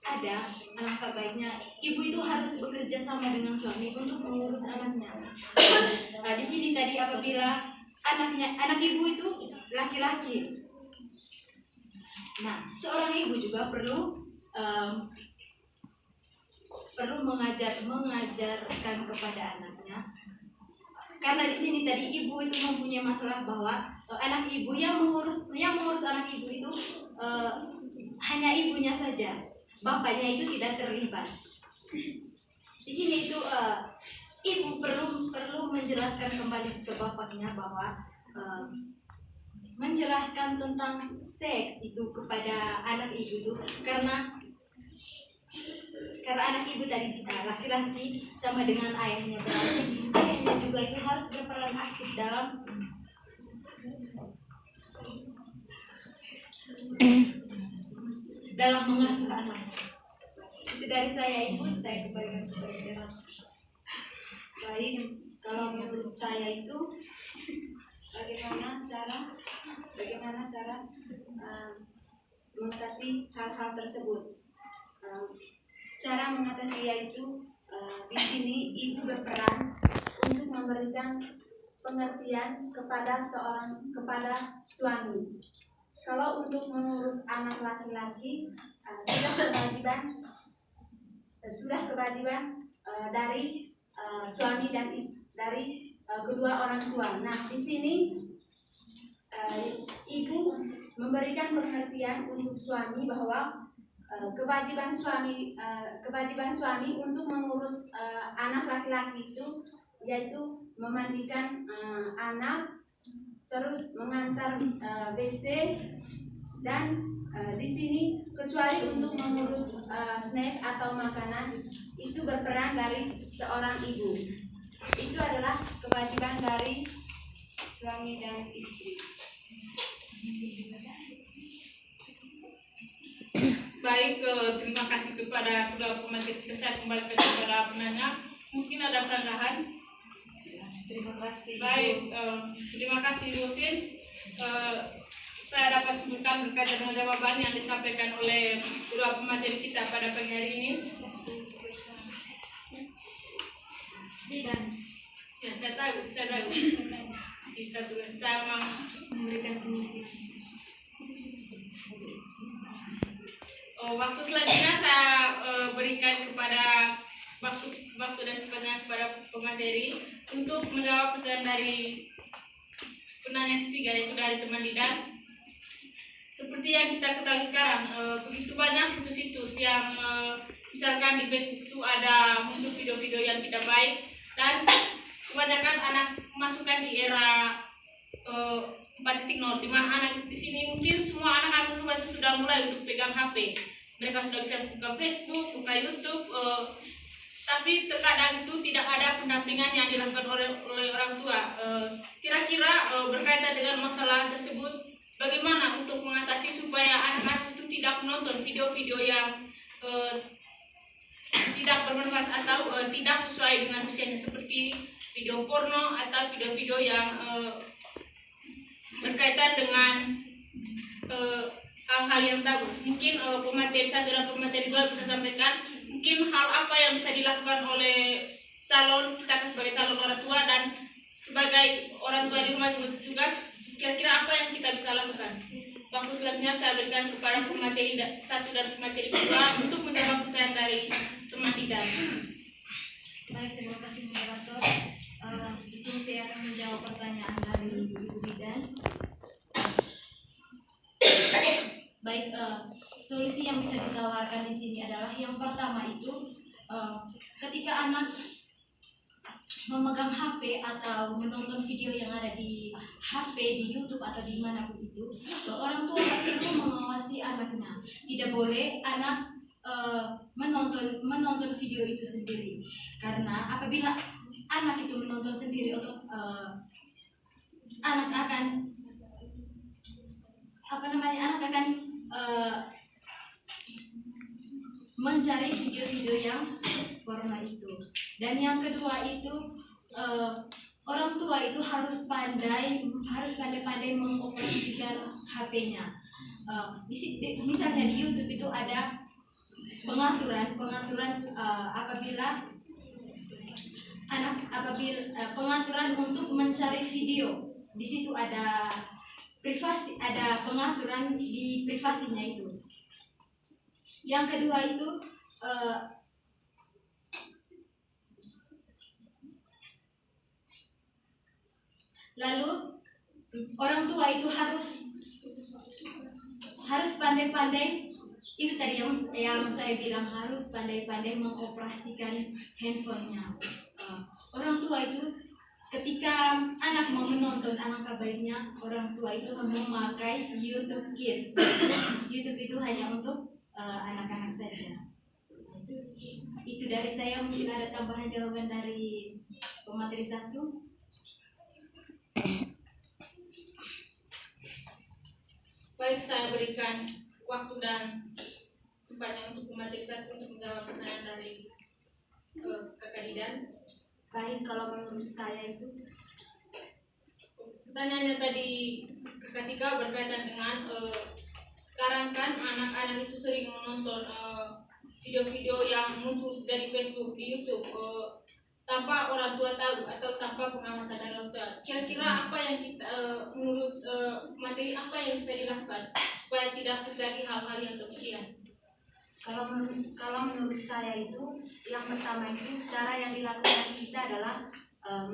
ada, alangkah baiknya ibu itu harus bekerja sama dengan suami untuk mengurus anaknya. Di sini tadi apabila anak ibu itu laki-laki, nah seorang ibu juga perlu mengajarkan kepada anaknya, karena di sini tadi ibu itu mempunyai masalah bahwa anak ibu yang mengurus anak ibu itu hanya ibunya saja, bapaknya itu tidak terlibat. Di sini itu ibu perlu menjelaskan kembali ke bapaknya bahwa menjelaskan tentang seks itu kepada anak ibu itu karena anak ibu tadi laki-laki sama dengan ayahnya, berarti ayahnya juga itu harus berperan aktif dalam dalam mengasuh anak. Itu dari saya Ibu, saya kembalikan kepada. Baik, kalau menurut saya itu bagaimana cara mengatasi hal-hal tersebut. Cara mengatasi yaitu di sini ibu berperan untuk memberikan pengertian kepada suami. Kalau untuk mengurus anak laki-laki sudah kewajiban dari suami dan dari kedua orang tua. Nah, di sini ibu memberikan pengertian untuk suami bahwa kewajiban suami untuk mengurus anak laki-laki itu yaitu memandikan anak, terus mengantar WC, dan di sini kecuali untuk mengurus snack atau makanan itu berperan dari seorang ibu. Itu adalah kewajiban dari suami dan istri. Baik, terima kasih kepada kedua pemateri. Saya kembalikan kepada penanya. Mungkin ada sanggahan? Terima kasih. Baik, terima kasih Ibu Sin. Saya dapat sebutkan berkaitan dengan jawaban yang disampaikan oleh kedua pemateri kita pada pagi hari ini. Ya, saya tahu. Sisa tugas saya mau memberikan penjelasan. Waktu selanjutnya saya berikan kepada waktu dan sepanjang kepada pemateri untuk menjawab pertanyaan dari penanya ketiga, yaitu dari teman Didan. Seperti yang kita ketahui sekarang, begitu banyak situs-situs yang misalkan di Facebook itu ada muncul video-video yang tidak baik, dan kebanyakan anak masukkan di era 4.0, di mana anak di sini mungkin semua anak-anak itu sudah mulai untuk pegang HP. Mereka sudah bisa buka Facebook, buka YouTube, tapi terkadang itu tidak ada pendampingan yang dilakukan oleh orang tua. Kira-kira berkaitan dengan masalah tersebut, bagaimana untuk mengatasi supaya anak-anak itu tidak menonton video-video yang tidak bermanfaat atau tidak sesuai dengan usianya, seperti video porno atau video-video yang berkaitan dengan hal-hal yang tabu. Mungkin pemateri 1 dan pemateri 2 bisa sampaikan mungkin hal apa yang bisa dilakukan oleh kita sebagai calon orang tua dan sebagai orang tua di rumah juga, kira-kira apa yang kita bisa lakukan. Waktu selanjutnya saya berikan kepada pemateri 1 dan pemateri 2 untuk menjawab pertanyaan dari teman Didan. Baik, terima kasih moderator. Di sini saya akan menjawab pertanyaan dari Ibu Didan. Baik, solusi yang bisa ditawarkan di sini adalah yang pertama itu ketika anak memegang HP atau menonton video yang ada di HP, di YouTube atau di manapun itu, orang tua perlu mengawasi anaknya. Tidak boleh anak menonton video itu sendiri, karena apabila anak itu menonton sendiri atau anak akan mencari video-video yang porno itu. Dan yang kedua itu orang tua itu harus pandai-pandai mengoperasikan HP-nya. Misalnya di YouTube itu ada pengaturan pengaturan untuk mencari video. Di situ ada privasi, ada pengaturan di privasinya itu. Yang kedua itu lalu orang tua itu harus pandai-pandai, itu tadi yang saya bilang, harus pandai-pandai mengoperasikan handphonenya. Orang tua itu ketika anak mau menonton alangkah baiknya orang tua itu memakai YouTube Kids. YouTube itu hanya untuk anak-anak saja. Itu dari saya. Mungkin ada tambahan jawaban dari pemateri 1. Baik, saya berikan waktu dan kesempatan untuk pemateri satu untuk menjawab pertanyaan dari Kakak Didan. Baik, kalau menurut saya itu Pertanyaannya tadi Kakak Tika berkaitan dengan sekarang kan anak-anak itu sering menonton video-video yang muncul dari Facebook, di YouTube tanpa orang tua tahu atau tanpa pengawasan dari orang tua. Kira-kira apa yang kita menurut materi apa yang bisa dilakukan supaya tidak terjadi hal-hal yang demikian? kalau menurut saya itu yang pertama itu cara yang dilakukan kita adalah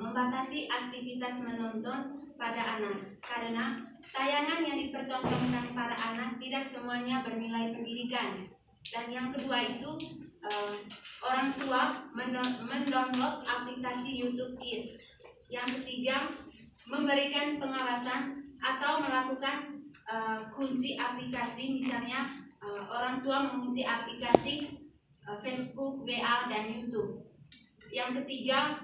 membatasi aktivitas menonton pada anak, karena tayangan yang dipertontonkan pada anak tidak semuanya bernilai pendidikan. Dan yang kedua itu orang tua mendownload aplikasi YouTube Kids. Yang ketiga, memberikan pengawasan atau melakukan kunci aplikasi, misalnya orang tua mengunci aplikasi Facebook, WA, dan YouTube. Yang ketiga,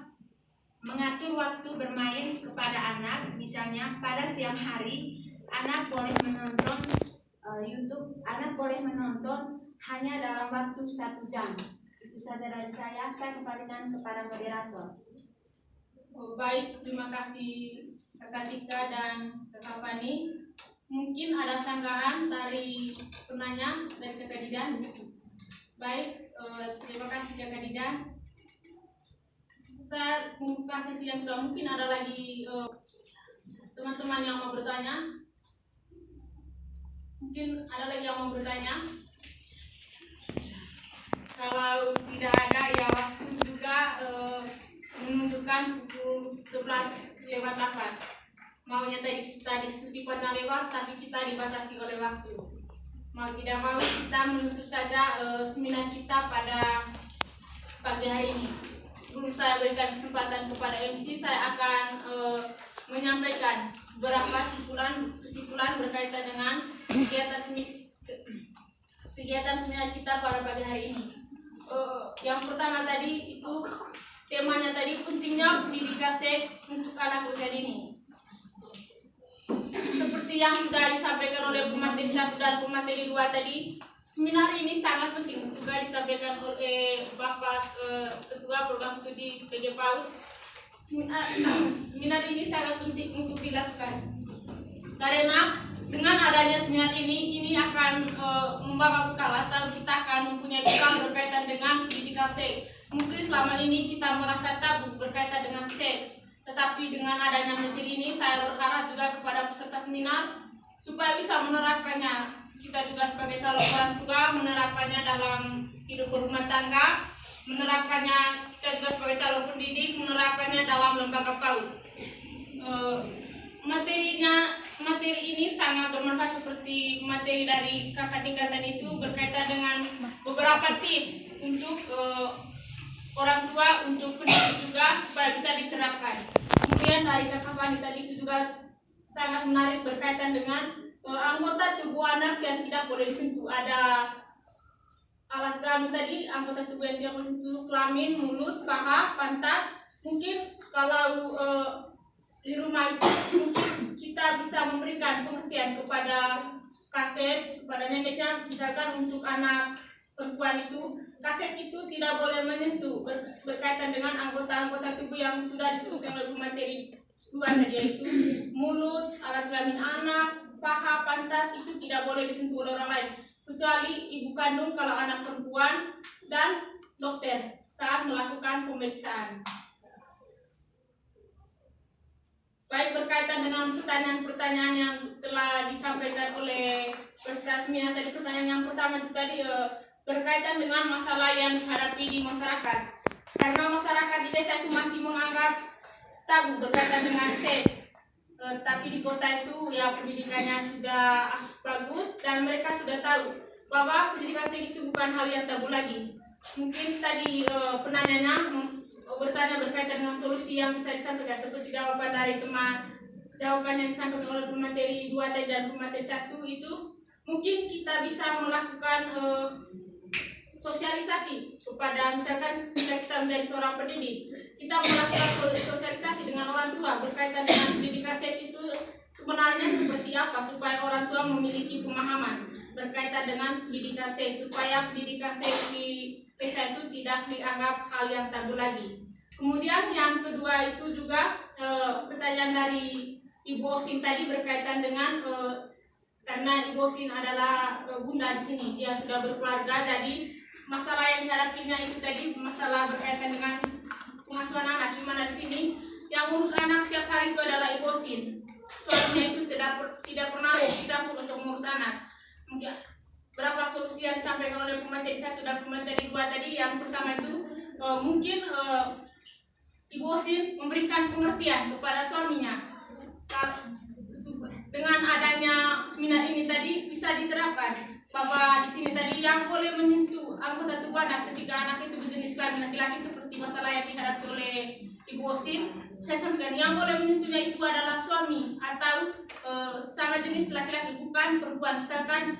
mengatur waktu bermain kepada anak, misalnya pada siang hari anak boleh menonton YouTube, anak boleh menonton hanya dalam waktu 1 jam. Itu saja dari saya kembalikan kepada moderator. Baik, terima kasih Kakak Tika dan Kakak Fani. Mungkin ada sanggahan dari penanya dari Kakak Didan. Baik, terima kasih Kakak Didan. Saya membuka sesi yang kedua. Mungkin ada lagi teman-teman yang mau bertanya. Mungkin ada lagi yang mau bertanya. Kalau tidak ada, ya waktu juga menunjukkan pukul 11:08. Maunya tadi kita diskusi pada lewat, tapi kita dibatasi oleh waktu. Mau tidak mau kita menutup saja seminar kita pada pagi hari ini. Sebelum saya berikan kesempatan kepada MC, saya akan menyampaikan beberapa kesimpulan berkaitan dengan kegiatan seminar kita pada pagi hari ini. Yang pertama tadi itu temanya tadi pentingnya pendidikan seks untuk anak usia dini. Seperti yang sudah disampaikan oleh pemateri 1 dan pemateri 2 tadi, seminar ini sangat penting juga disampaikan oleh Bapak Ketua Program Studi PG PAUD. Seminar ini sangat penting untuk dilakukan karena dengan adanya seminar ini akan membawa bekal atau kita akan mempunyai bekal berkaitan dengan pendidikan seks. Mungkin selama ini kita merasa tabu berkaitan dengan seks, tetapi dengan adanya materi ini saya berharap juga kepada peserta seminar supaya bisa menerapkannya. Kita juga sebagai calon orang tua menerapkannya dalam hidup berumah tangga, menerapkannya kita juga sebagai calon pendidik menerapkannya dalam lembaga PAUD. Materi ini sangat bermanfaat seperti materi dari Kakak Tika tadi itu berkaitan dengan beberapa tips untuk orang tua, untuk pendidik juga supaya bisa diterapkan. Kemudian dari Kakak Fani tadi itu juga sangat menarik berkaitan dengan anggota tubuh anak yang tidak boleh disentuh. Ada alat kelamin tadi, anggota tubuh yang tidak boleh disentuh, kelamin, mulut, paha, pantat. Mungkin kalau di rumah itu mungkin kita bisa memberikan pengertian kepada kakek, kepada neneknya, misalkan untuk anak perempuan itu, kakek itu tidak boleh menyentuh berkaitan dengan anggota-anggota tubuh yang sudah disebutkan oleh materi 2 tadi, yaitu mulut, alat kelamin anak, paha, pantat itu tidak boleh disentuh oleh orang lain kecuali ibu kandung kalau anak perempuan dan dokter saat melakukan pemeriksaan. Baik, berkaitan dengan pertanyaan-pertanyaan yang telah disampaikan oleh peserta seminar tadi, pertanyaan yang pertama itu tadi berkaitan dengan masalah yang dihadapi di masyarakat. Karena masyarakat di desa itu masih menganggap tabu berkaitan dengan seks. Tapi di kota itu ya pendidikannya sudah bagus dan mereka sudah tahu bahwa pendidikan seks itu bukan hal yang tabu lagi. Mungkin tadi penanyanya bertanya berkaitan dengan solusi yang bisa disampaikan seperti jawaban yang disampaikan oleh pemateri 2 tadi dan pemateri 1 itu, mungkin kita bisa melakukan sosialisasi kepada, misalkan kita menjadi seorang pendidik, kita melakukan sosialisasi dengan orang tua berkaitan dengan pendidikan seks itu sebenarnya seperti apa supaya orang tua memiliki pemahaman berkaitan dengan pendidikan seks, supaya pendidikan seks di desa itu tidak dianggap hal yang tabu lagi. Kemudian yang kedua itu juga pertanyaan dari Ibu Osin tadi berkaitan dengan karena Ibu Osin adalah bunda di sini, dia sudah berkeluarga, jadi masalah yang dihadapinya itu tadi masalah berkaitan dengan pengasuhan anak. Cuma di sini yang ngurus anak setiap hari itu adalah Ibu Osin. Suaminya itu tidak pernah dicampur untuk mengurus anak. Mungkin berapa solusi yang disampaikan oleh pemateri 1 dan pemateri 2 tadi. Yang pertama itu mungkin Ibu Osin memberikan pengertian kepada suaminya. Dengan adanya seminar ini tadi bisa diterapkan bahwa di sini tadi yang boleh menyentuh anggota tubuh anak ketika anak itu berjenis kelamin laki-laki seperti masalah yang dihadapi oleh Ibu Osin, saya sampaikan yang boleh menyentuhnya itu adalah suami atau sama jenis laki-laki, bukan perempuan. Misalkan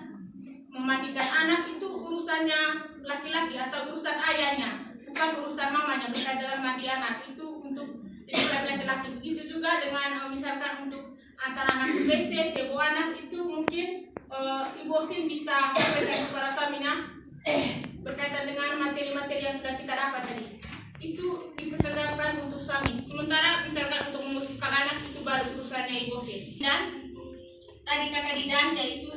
memandikan anak itu urusannya laki-laki atau urusan ayahnya, bukan urusan mamanya. Berkaitan dengan mandi anak itu untuk jenis laki-laki. Begitu juga dengan misalkan untuk antara anak WC, cebo anak itu mungkin Ibu Osin bisa sampaikan kepada suaminya berkaitan dengan materi-materi yang sudah kita dapat tadi. Itu diperkenalkan untuk suami. Sementara misalkan untuk menguruskan anak itu baru urusannya Ibu Osin. Dan tadi kakak Didan yaitu